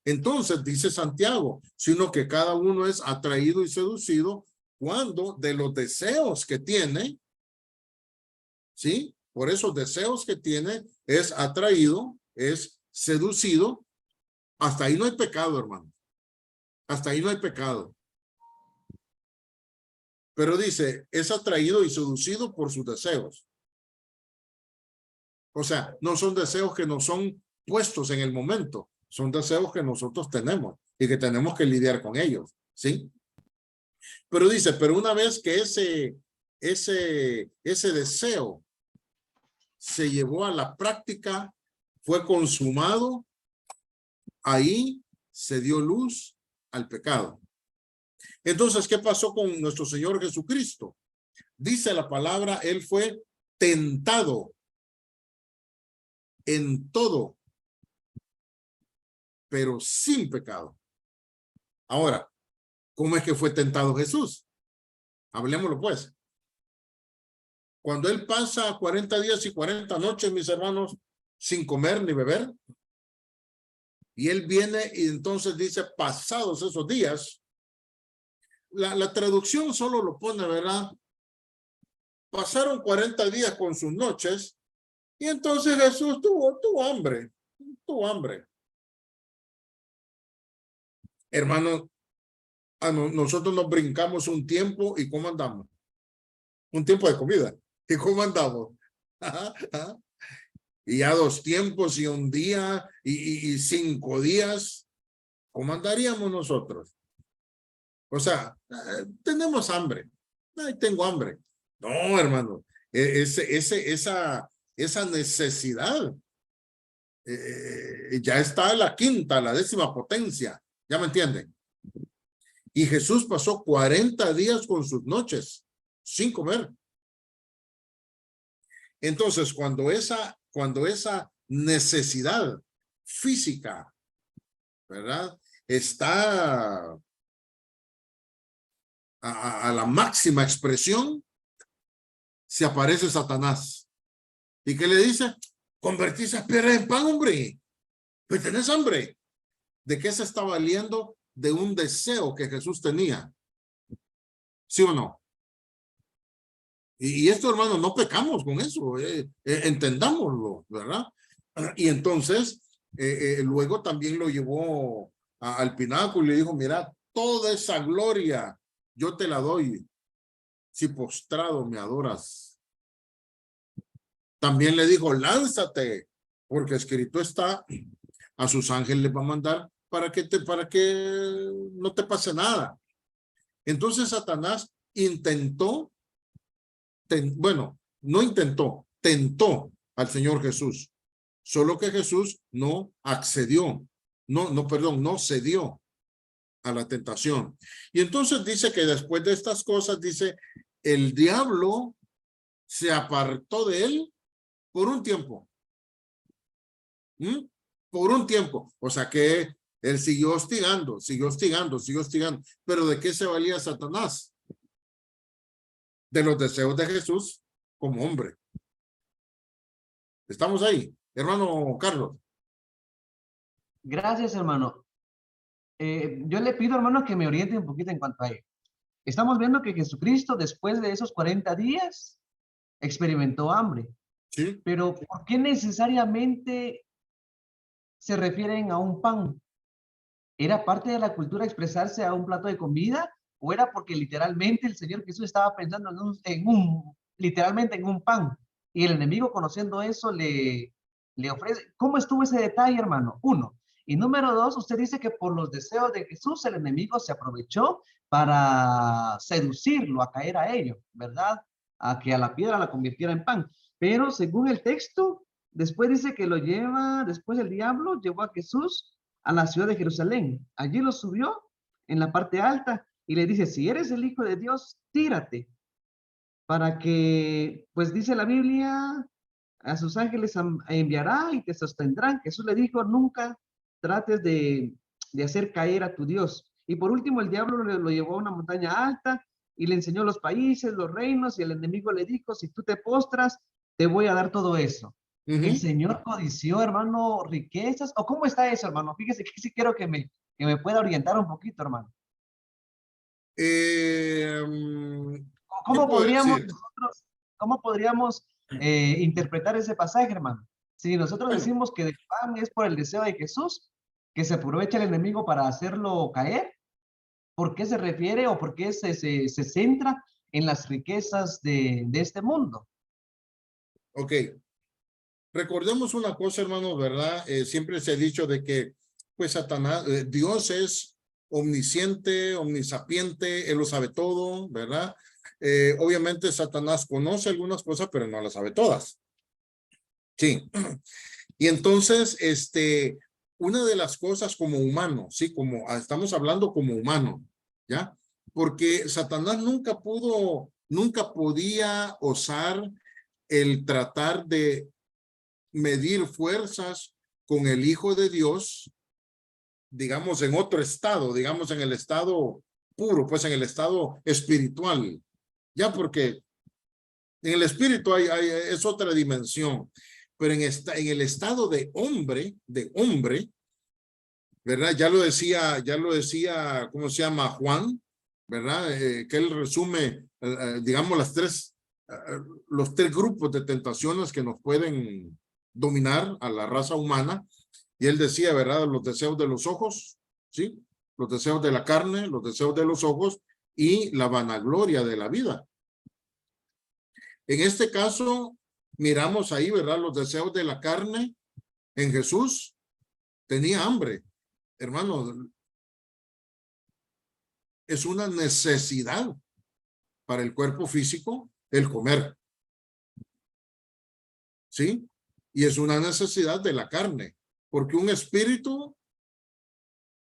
S1: Entonces, dice Santiago, sino que cada uno es atraído y seducido cuando de los deseos que tiene, ¿sí? Por esos deseos que tiene, es atraído, es seducido. Hasta ahí no hay pecado, hermano. Hasta ahí no hay pecado. Pero dice, es atraído y seducido por sus deseos. O sea, no son deseos que no son puestos en el momento. Son deseos que nosotros tenemos y que tenemos que lidiar con ellos, ¿sí? Pero dice, pero una vez que ese deseo se llevó a la práctica, fue consumado, ahí se dio luz al pecado. Entonces, ¿qué pasó con nuestro Señor Jesucristo? Dice la palabra, él fue tentado en todo, pero sin pecado. Ahora, ¿cómo es que fue tentado Jesús? Hablemoslo pues. Cuando él pasa 40 días y 40 noches, mis hermanos, sin comer ni beber, y él viene y entonces dice, pasados esos días, la traducción solo lo pone, ¿verdad? Pasaron 40 días con sus noches y entonces Jesús tuvo hambre. Tuvo hambre. Hermano, nosotros nos brincamos un tiempo y ¿cómo andamos? Un tiempo de comida. ¿Y cómo andamos? Y ya 2 tiempos y 1 día y 5 días. ¿Cómo andaríamos nosotros? O sea, tenemos hambre. Ay, tengo hambre. No, hermano. Esa necesidad ya está a la 5ª, la 10ª potencia. ¿Ya me entienden? Y Jesús pasó 40 días con sus noches sin comer. Entonces, cuando esa necesidad física, ¿verdad? Está a la máxima expresión, se aparece Satanás. ¿Y qué le dice? Convertí esas piedras en pan, hombre. Pues tenés hambre. ¿De qué se está valiendo? De un deseo que Jesús tenía. ¿Sí o no? Y esto, hermano, no pecamos con eso. Entendámoslo, ¿verdad? Y entonces, luego también lo llevó al pináculo y le dijo, mira, toda esa gloria yo te la doy si postrado me adoras. También le dijo, lánzate, porque escrito está, a sus ángeles va a mandar para que no te pase nada. Entonces Satanás intentó, no intentó, tentó al Señor Jesús, solo que Jesús no accedió, no cedió a la tentación. Y entonces dice que después de estas cosas, dice, el diablo se apartó de él por un tiempo. Por un tiempo. O sea que él siguió hostigando. Pero ¿de qué se valía Satanás? De los deseos de Jesús como hombre. ¿Estamos ahí, hermano Carlos?
S2: Gracias, hermano. Yo le pido, hermano, que me oriente un poquito en cuanto a ello. Estamos viendo que Jesucristo, después de esos 40 días, experimentó hambre.
S1: Sí.
S2: Pero ¿por qué necesariamente se refieren a un pan? ¿Era parte de la cultura expresarse a un plato de comida? ¿O era porque literalmente el Señor Jesús estaba pensando literalmente en un pan? Y el enemigo, conociendo eso, le ofrece. ¿Cómo estuvo ese detalle, hermano? 1. Y número 2, usted dice que por los deseos de Jesús, el enemigo se aprovechó para seducirlo, a caer a ello, ¿verdad? A que a la piedra la convirtiera en pan. Pero según el texto, después dice que después el diablo llevó a Jesús a la ciudad de Jerusalén. Allí lo subió en la parte alta y le dice, si eres el Hijo de Dios, tírate. Para que, pues dice la Biblia, a sus ángeles enviará y te sostendrán. Jesús le dijo, nunca trates de hacer caer a tu Dios. Y por último, el diablo lo llevó a una montaña alta y le enseñó los países, los reinos, y el enemigo le dijo, si tú te postras, te voy a dar todo eso. El Señor codició, hermano, riquezas. ¿O cómo está eso, hermano? Fíjese que sí quiero que me pueda orientar un poquito, hermano. ¿Cómo podríamos interpretar ese pasaje, hermano? Si nosotros decimos que el pan es por el deseo de Jesús, que se aprovecha el enemigo para hacerlo caer, ¿por qué se refiere o por qué se centra en las riquezas de este mundo?
S1: Ok. Recordemos una cosa, hermanos, ¿verdad? Siempre se ha dicho de que, pues, Satanás, Dios es omnisciente, omnisapiente, Él lo sabe todo, ¿verdad? Obviamente Satanás conoce algunas cosas, pero no las sabe todas. Sí. Y entonces, una de las cosas como humano, sí, como estamos hablando como humano, ¿ya? Porque Satanás nunca podía osar el tratar de medir fuerzas con el Hijo de Dios, digamos, en otro estado, digamos, en el estado puro, pues en el estado espiritual, ya, porque en el espíritu es otra dimensión, pero en el estado de hombre, ¿verdad? Ya lo decía, ¿cómo se llama? Juan, ¿verdad? Que él resume, digamos, los tres grupos de tentaciones que nos pueden dominar a la raza humana. Y él decía, ¿verdad? Los deseos de los ojos, ¿sí? Los deseos de la carne, los deseos de los ojos y la vanagloria de la vida. En este caso, miramos ahí, ¿verdad? Los deseos de la carne en Jesús. Tenía hambre. Hermano, es una necesidad para el cuerpo físico el comer. ¿Sí? Y es una necesidad de la carne, porque un espíritu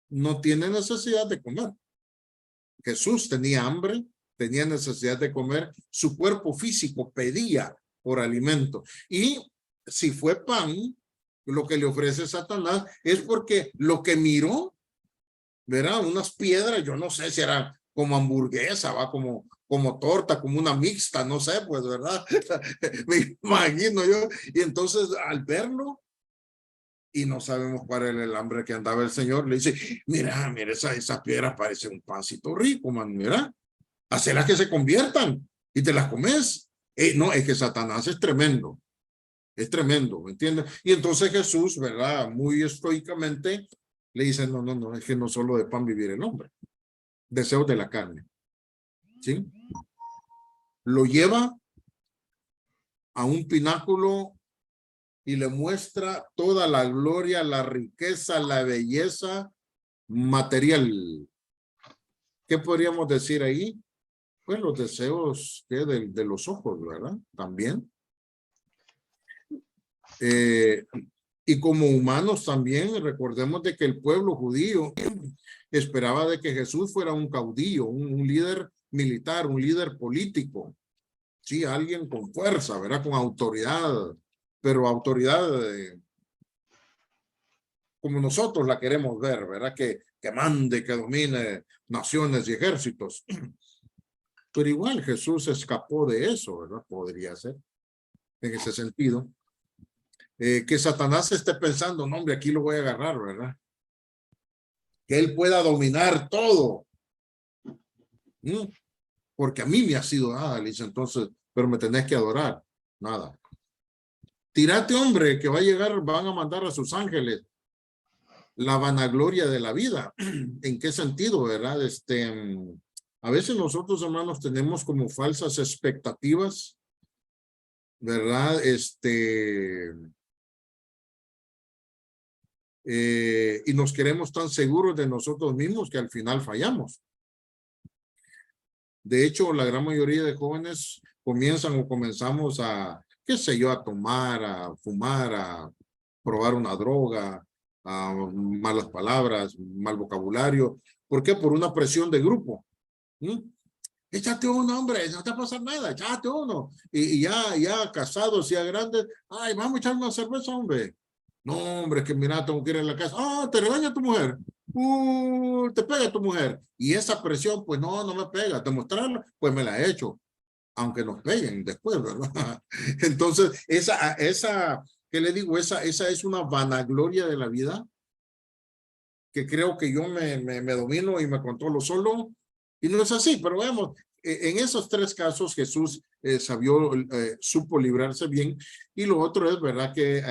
S1: no tiene necesidad de comer. Jesús tenía hambre, tenía necesidad de comer, su cuerpo físico pedía por alimento. Y si fue pan, lo que le ofrece Satanás es porque lo que miró, ¿verdad? Unas piedras, yo no sé si era como hamburguesa, va como torta, como una mixta, no sé, pues, ¿verdad? Me imagino yo. Y entonces al verlo, y no sabemos cuál era el hambre que andaba el Señor, le dice, mira, esas piedras parecen un pancito rico, man, mira, hacelas que se conviertan y te las comes. No, es que Satanás es tremendo, ¿me entiendes? Y entonces Jesús, ¿verdad? Muy estoicamente le dice, no, es que no solo de pan vivir el hombre, deseos de la carne, ¿sí? Lo lleva a un pináculo y le muestra toda la gloria, la riqueza, la belleza material. ¿Qué podríamos decir ahí? Pues los deseos de los ojos, ¿verdad? También. Y como humanos también, recordemos de que el pueblo judío esperaba de que Jesús fuera un caudillo, un líder militar, un líder político. Sí, alguien con fuerza, ¿verdad? Con autoridad, pero autoridad como nosotros la queremos ver, ¿verdad? Que mande, que domine naciones y ejércitos. Pero igual Jesús escapó de eso, ¿verdad? Podría ser, en ese sentido. Que Satanás esté pensando, no, hombre, aquí lo voy a agarrar, ¿verdad? Que él pueda dominar todo. Porque a mí me ha sido nada, le dice, entonces, pero me tenés que adorar. Nada. Tírate, hombre, que va a llegar, van a mandar a sus ángeles. La vanagloria de la vida. ¿En qué sentido, verdad? A veces nosotros, hermanos, tenemos como falsas expectativas, ¿verdad? Y nos queremos tan seguros de nosotros mismos que al final fallamos. De hecho, la gran mayoría de jóvenes comenzamos a, qué sé yo, a tomar, a fumar, a probar una droga, a malas palabras, mal vocabulario. ¿Por qué? Por una presión de grupo. Échate uno, hombre, no te va a pasar nada, échate uno. Y ya casados, ya grandes, ay, vamos a echar una cerveza, hombre. No, hombre, que mira, tengo que ir a la casa. Ah, te regaña tu mujer. Te pega tu mujer. Y esa presión, pues no me pega. Demostrarla, pues me la he hecho. Aunque nos peguen después, ¿verdad? Entonces, ¿qué le digo? Esa es una vanagloria de la vida que creo que yo me domino y me controlo solo. Y no es así, pero veamos, en esos tres casos Jesús supo librarse bien. Y lo otro es, ¿verdad? Que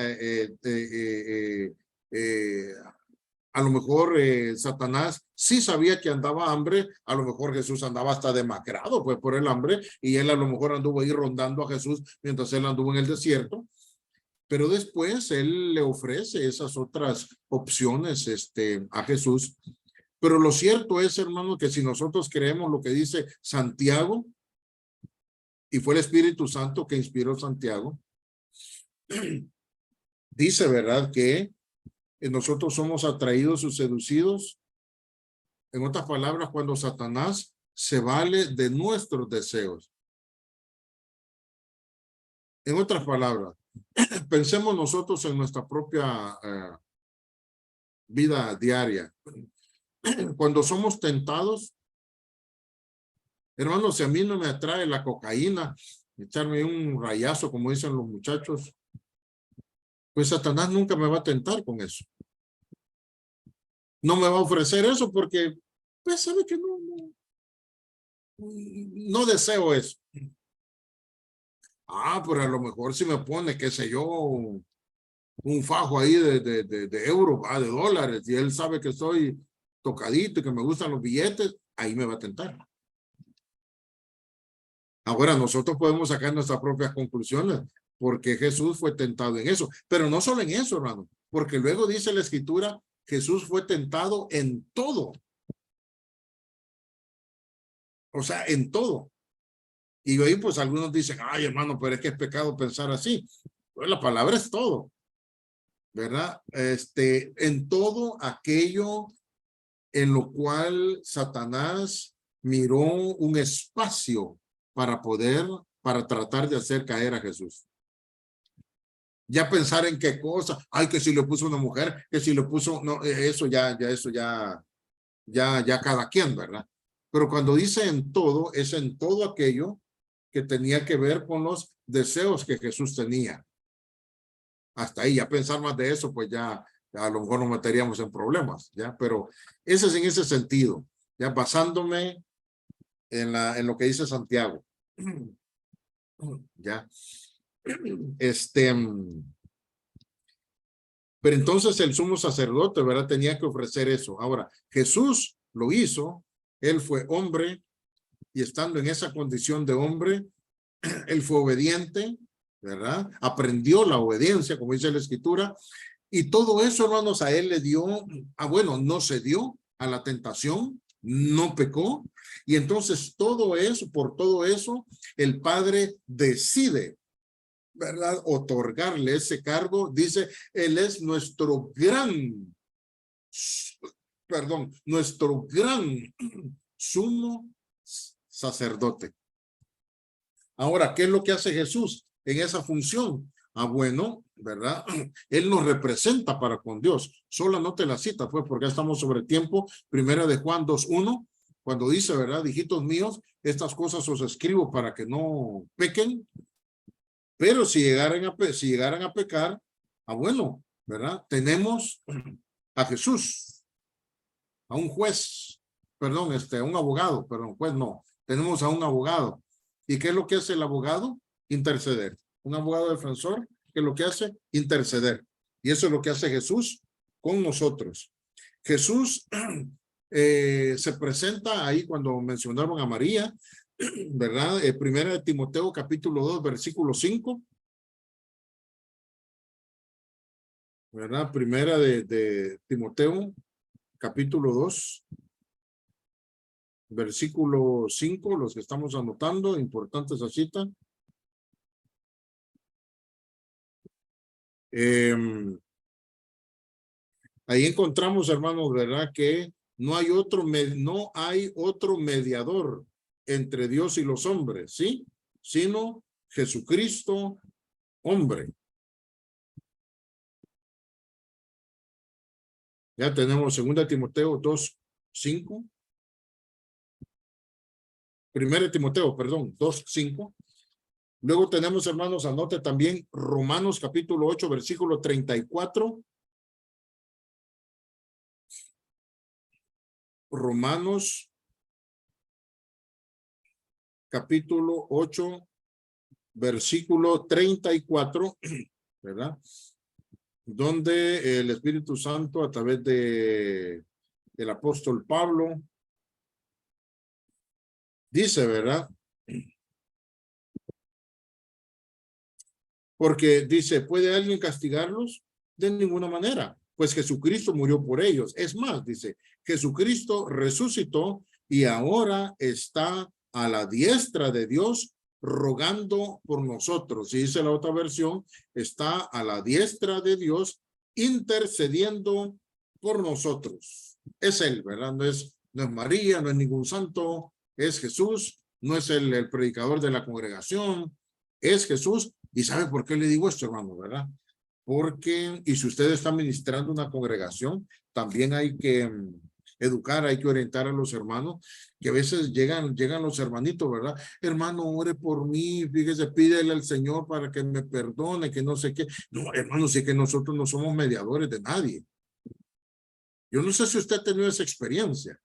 S1: a lo mejor Satanás sí sabía que andaba hambre, a lo mejor Jesús andaba hasta demacrado pues por el hambre y él a lo mejor anduvo ahí rondando a Jesús mientras él anduvo en el desierto. Pero después él le ofrece esas otras opciones a Jesús. Pero lo cierto es, hermano, que si nosotros creemos lo que dice Santiago, y fue el Espíritu Santo que inspiró Santiago, dice, ¿verdad? Que nosotros somos atraídos o seducidos. En otras palabras, cuando Satanás se vale de nuestros deseos. En otras palabras, pensemos nosotros en nuestra propia vida diaria. Cuando somos tentados, hermanos, si a mí no me atrae la cocaína, echarme un rayazo, como dicen los muchachos, pues Satanás nunca me va a tentar con eso. No me va a ofrecer eso porque, pues, sabe que no no deseo eso. Pero a lo mejor si me pone, qué sé yo, un fajo ahí de euros, de dólares, y él sabe que soy tocadito y que me gustan los billetes, ahí me va a tentar. Ahora nosotros podemos sacar nuestras propias conclusiones, porque Jesús fue tentado en eso, pero no solo en eso, hermano, porque luego dice la Escritura, Jesús fue tentado en todo. O sea, en todo. Y hoy pues algunos dicen, ay hermano, pero es que es pecado pensar así. Pues la palabra es todo, ¿verdad? En todo aquello en lo cual Satanás miró un espacio para tratar de hacer caer a Jesús. Ya pensar en qué cosa, ay, que si le puso una mujer, que si le puso, no, eso ya cada quien, ¿verdad? Pero cuando dice en todo, es en todo aquello que tenía que ver con los deseos que Jesús tenía. Hasta ahí, ya pensar más de eso, pues ya a lo mejor nos meteríamos en problemas, ¿ya? Pero ese es en ese sentido, ya basándome en lo que dice Santiago. Ya. Pero entonces el sumo sacerdote, ¿verdad? Tenía que ofrecer eso. Ahora, Jesús lo hizo, él fue hombre, y estando en esa condición de hombre, él fue obediente, ¿verdad? Aprendió la obediencia, como dice la Escritura, y todo eso, hermanos, a él le dio, bueno, no se dio a la tentación, no pecó, y entonces todo eso, por todo eso, el Padre decide, ¿verdad? Otorgarle ese cargo. Dice, él es nuestro gran sumo sacerdote. Ahora, ¿qué es lo que hace Jesús en esa función? Bueno, ¿verdad? Él nos representa para con Dios. Solo anote la cita, pues, porque ya estamos sobre tiempo. Primera de Juan 2:1, cuando dice, ¿verdad? Hijitos míos, estas cosas os escribo para que no pequen. Pero si llegaran a pecar, bueno, ¿verdad? Tenemos a Jesús, a un juez, perdón, a un abogado, perdón, juez no. Tenemos a un abogado. ¿Y qué es lo que hace el abogado? Interceder. Un abogado defensor, ¿qué es lo que hace? Interceder. Y eso es lo que hace Jesús con nosotros. Jesús se presenta ahí cuando mencionaron a María, ¿verdad? Primera de Timoteo, capítulo 2, versículo 5. ¿Verdad? Primera de Timoteo, capítulo 2. Versículo 5, los que estamos anotando, importante esa cita. Ahí encontramos, hermanos, ¿verdad? Que no hay otro mediador entre Dios y los hombres, ¿sí? Sino Jesucristo, hombre. Ya tenemos 2 Timoteo 2:5. 1 Timoteo, perdón, 2:5. Luego tenemos, hermanos, anote también Romanos capítulo 8, versículo 34. Romanos capítulo 8, versículo 34, ¿verdad? Donde el Espíritu Santo a través del apóstol Pablo dice, ¿verdad? Porque dice, ¿puede alguien castigarlos? De ninguna manera, pues Jesucristo murió por ellos. Es más, dice, Jesucristo resucitó y ahora está a la diestra de Dios rogando por nosotros. Y dice la otra versión, está a la diestra de Dios intercediendo por nosotros. Es él, ¿verdad? No es María, no es ningún santo, es Jesús, no es el predicador de la congregación, es Jesús. ¿Y sabe por qué le digo esto, hermano, verdad? Porque, y si usted está ministrando una congregación, también hay que educar, hay que orientar a los hermanos, que a veces llegan los hermanitos, ¿verdad? Hermano, ore por mí, fíjese, pídele al Señor para que me perdone, que no sé qué. No, hermano, sí que nosotros no somos mediadores de nadie. Yo no sé si usted ha tenido esa experiencia,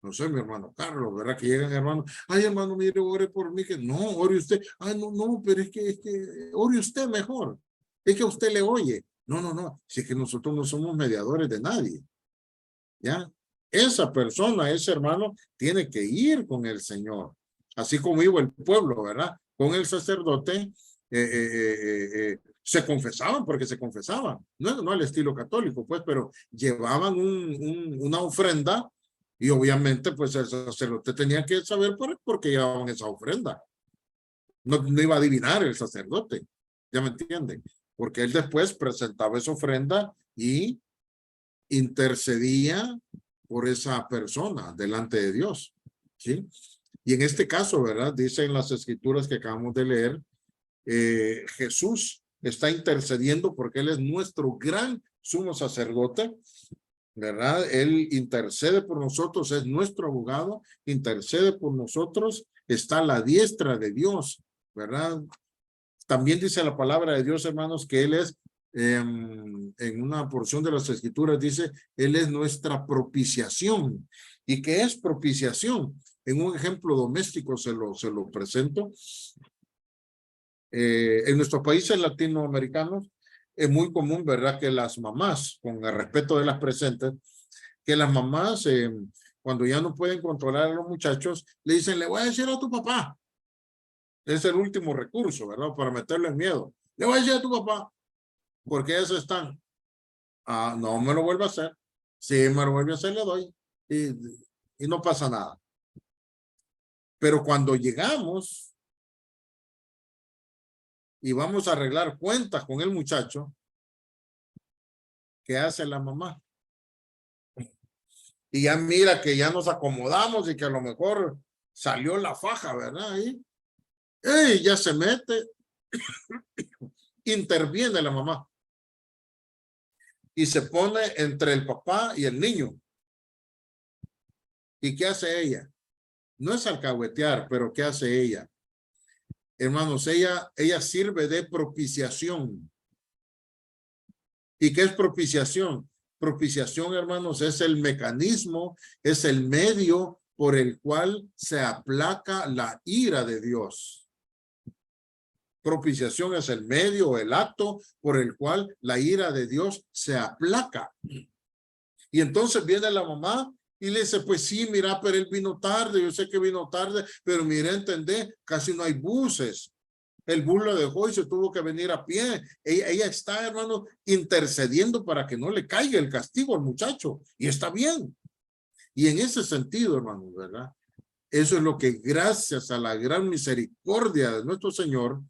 S1: no sé, mi hermano Carlos, ¿verdad? Que llegan hermanos, ay hermano, mire, ore por mí, que no, ore usted, ay no, pero es que ore usted mejor, es que a usted le oye. No, si es que nosotros no somos mediadores de nadie, ¿ya? Esa persona, ese hermano, tiene que ir con el Señor, así como iba el pueblo, ¿verdad? Con el sacerdote, se confesaban porque se confesaban, no al estilo católico, pues, pero llevaban una ofrenda y obviamente, pues, el sacerdote tenía que saber por qué llevaban esa ofrenda. No iba a adivinar el sacerdote, ¿ya me entienden? Porque él después presentaba esa ofrenda y intercedía por esa persona delante de Dios, ¿sí? Y en este caso, ¿verdad? Dice en las escrituras que acabamos de leer, Jesús está intercediendo porque Él es nuestro gran sumo sacerdote, ¿verdad? Él intercede por nosotros, es nuestro abogado, intercede por nosotros, está a la diestra de Dios, ¿verdad? También dice la palabra de Dios, hermanos, que Él es, en una porción de las escrituras dice, Él es nuestra propiciación. ¿Y qué es propiciación? En un ejemplo doméstico se lo presento. En nuestros países latinoamericanos es muy común, ¿verdad? Que las mamás, con el respeto de las presentes, que las mamás, cuando ya no pueden controlar a los muchachos, le dicen, le voy a decir a tu papá. Es el último recurso, ¿verdad? Para meterle en miedo. Le voy a decir a tu papá, porque ellos están, no me lo vuelve a hacer. Si me lo vuelve a hacer, le doy. Y no pasa nada. Pero cuando llegamos y vamos a arreglar cuentas con el muchacho, ¿qué hace la mamá? Y ya mira que ya nos acomodamos y que a lo mejor salió la faja, ¿verdad? Ahí. ¡Ey! Ya se mete. Interviene la mamá. Y se pone entre el papá y el niño. ¿Y qué hace ella? No es alcahuetear, pero ¿qué hace ella? Hermanos, ella sirve de propiciación. ¿Y qué es propiciación? Propiciación, hermanos, es el mecanismo, es el medio por el cual se aplaca la ira de Dios. Propiciación es el medio, el acto por el cual la ira de Dios se aplaca. Y entonces viene la mamá y le dice, pues sí, mira, pero él vino tarde, yo sé que vino tarde, pero mira, entendé, casi no hay buses. El bus lo dejó y se tuvo que venir a pie. Ella está, hermano, intercediendo para que no le caiga el castigo al muchacho. Y está bien. Y en ese sentido, hermano, ¿verdad? Eso es lo que, gracias a la gran misericordia de nuestro Señor,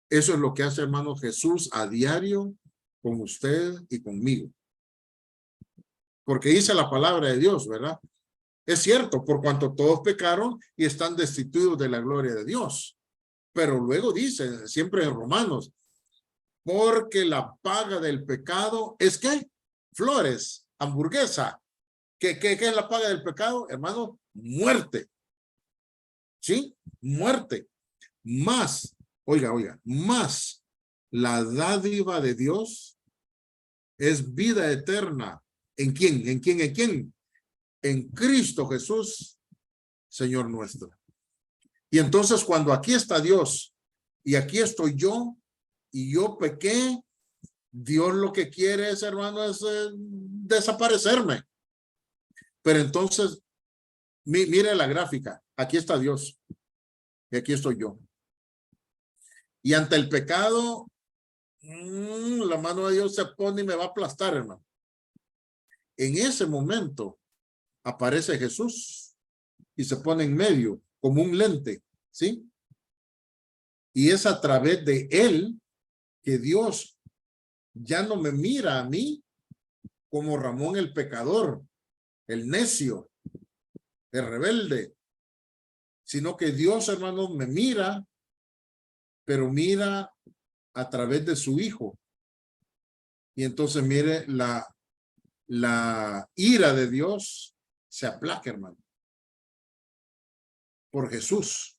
S1: eso es lo que hace, hermano, Jesús a diario con usted y conmigo. Porque dice la palabra de Dios, ¿verdad? Es cierto, por cuanto todos pecaron y están destituidos de la gloria de Dios. Pero luego dice, siempre en Romanos, porque la paga del pecado es ¿qué? Flores, hamburguesa. ¿Qué es la paga del pecado? Hermano, muerte. ¿Sí? Muerte. Más, oiga, más la dádiva de Dios es vida eterna. ¿En quién? ¿En quién? ¿En quién? En Cristo Jesús, Señor nuestro. Y entonces cuando aquí está Dios y aquí estoy yo y yo pequé, Dios lo que quiere es, hermano, es desaparecerme. Pero entonces, mire la gráfica, aquí está Dios y aquí estoy yo. Y ante el pecado, la mano de Dios se pone y me va a aplastar, hermano. En ese momento aparece Jesús y se pone en medio como un lente, ¿sí? Y es a través de él que Dios ya no me mira a mí como Ramón el pecador, el necio, el rebelde, sino que Dios, hermano, me mira, pero mira a través de su hijo. Y entonces mire, la ira de Dios se aplaca, hermano, por Jesús.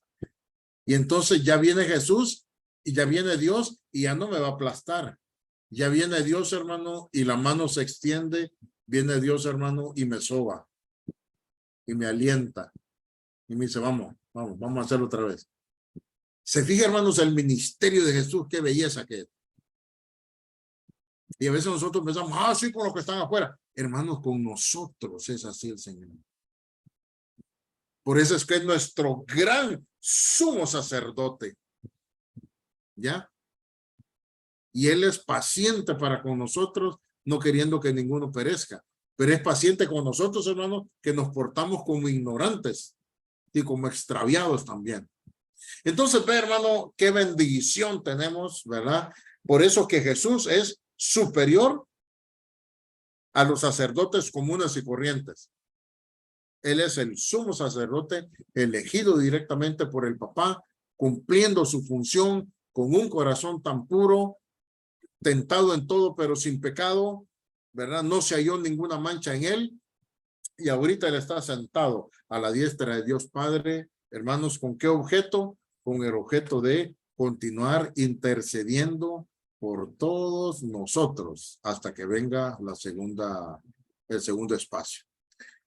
S1: Y entonces ya viene Jesús y ya viene Dios y ya no me va a aplastar. Ya viene Dios, hermano, y la mano se extiende. Viene Dios, hermano, y me soba. y me alienta y me dice, vamos a hacerlo otra vez. Se fija, hermanos, el ministerio de Jesús, qué belleza que es. Y a veces nosotros pensamos, sí, con los que están afuera. Hermanos, con nosotros es así el Señor. Por eso es que es nuestro gran sumo sacerdote. ¿Ya? Y Él es paciente para con nosotros, no queriendo que ninguno perezca. Pero es paciente con nosotros, hermanos, que nos portamos como ignorantes y como extraviados también. Entonces, ve, hermano, qué bendición tenemos, ¿verdad? Por eso que Jesús es superior a los sacerdotes comunes y corrientes. Él es el sumo sacerdote elegido directamente por el Papá, cumpliendo su función con un corazón tan puro, tentado en todo, pero sin pecado, ¿verdad? No se halló ninguna mancha en él. Y ahorita él está sentado a la diestra de Dios Padre. Hermanos, ¿con qué objeto? Con el objeto de continuar intercediendo por todos nosotros hasta que venga el segundo espacio.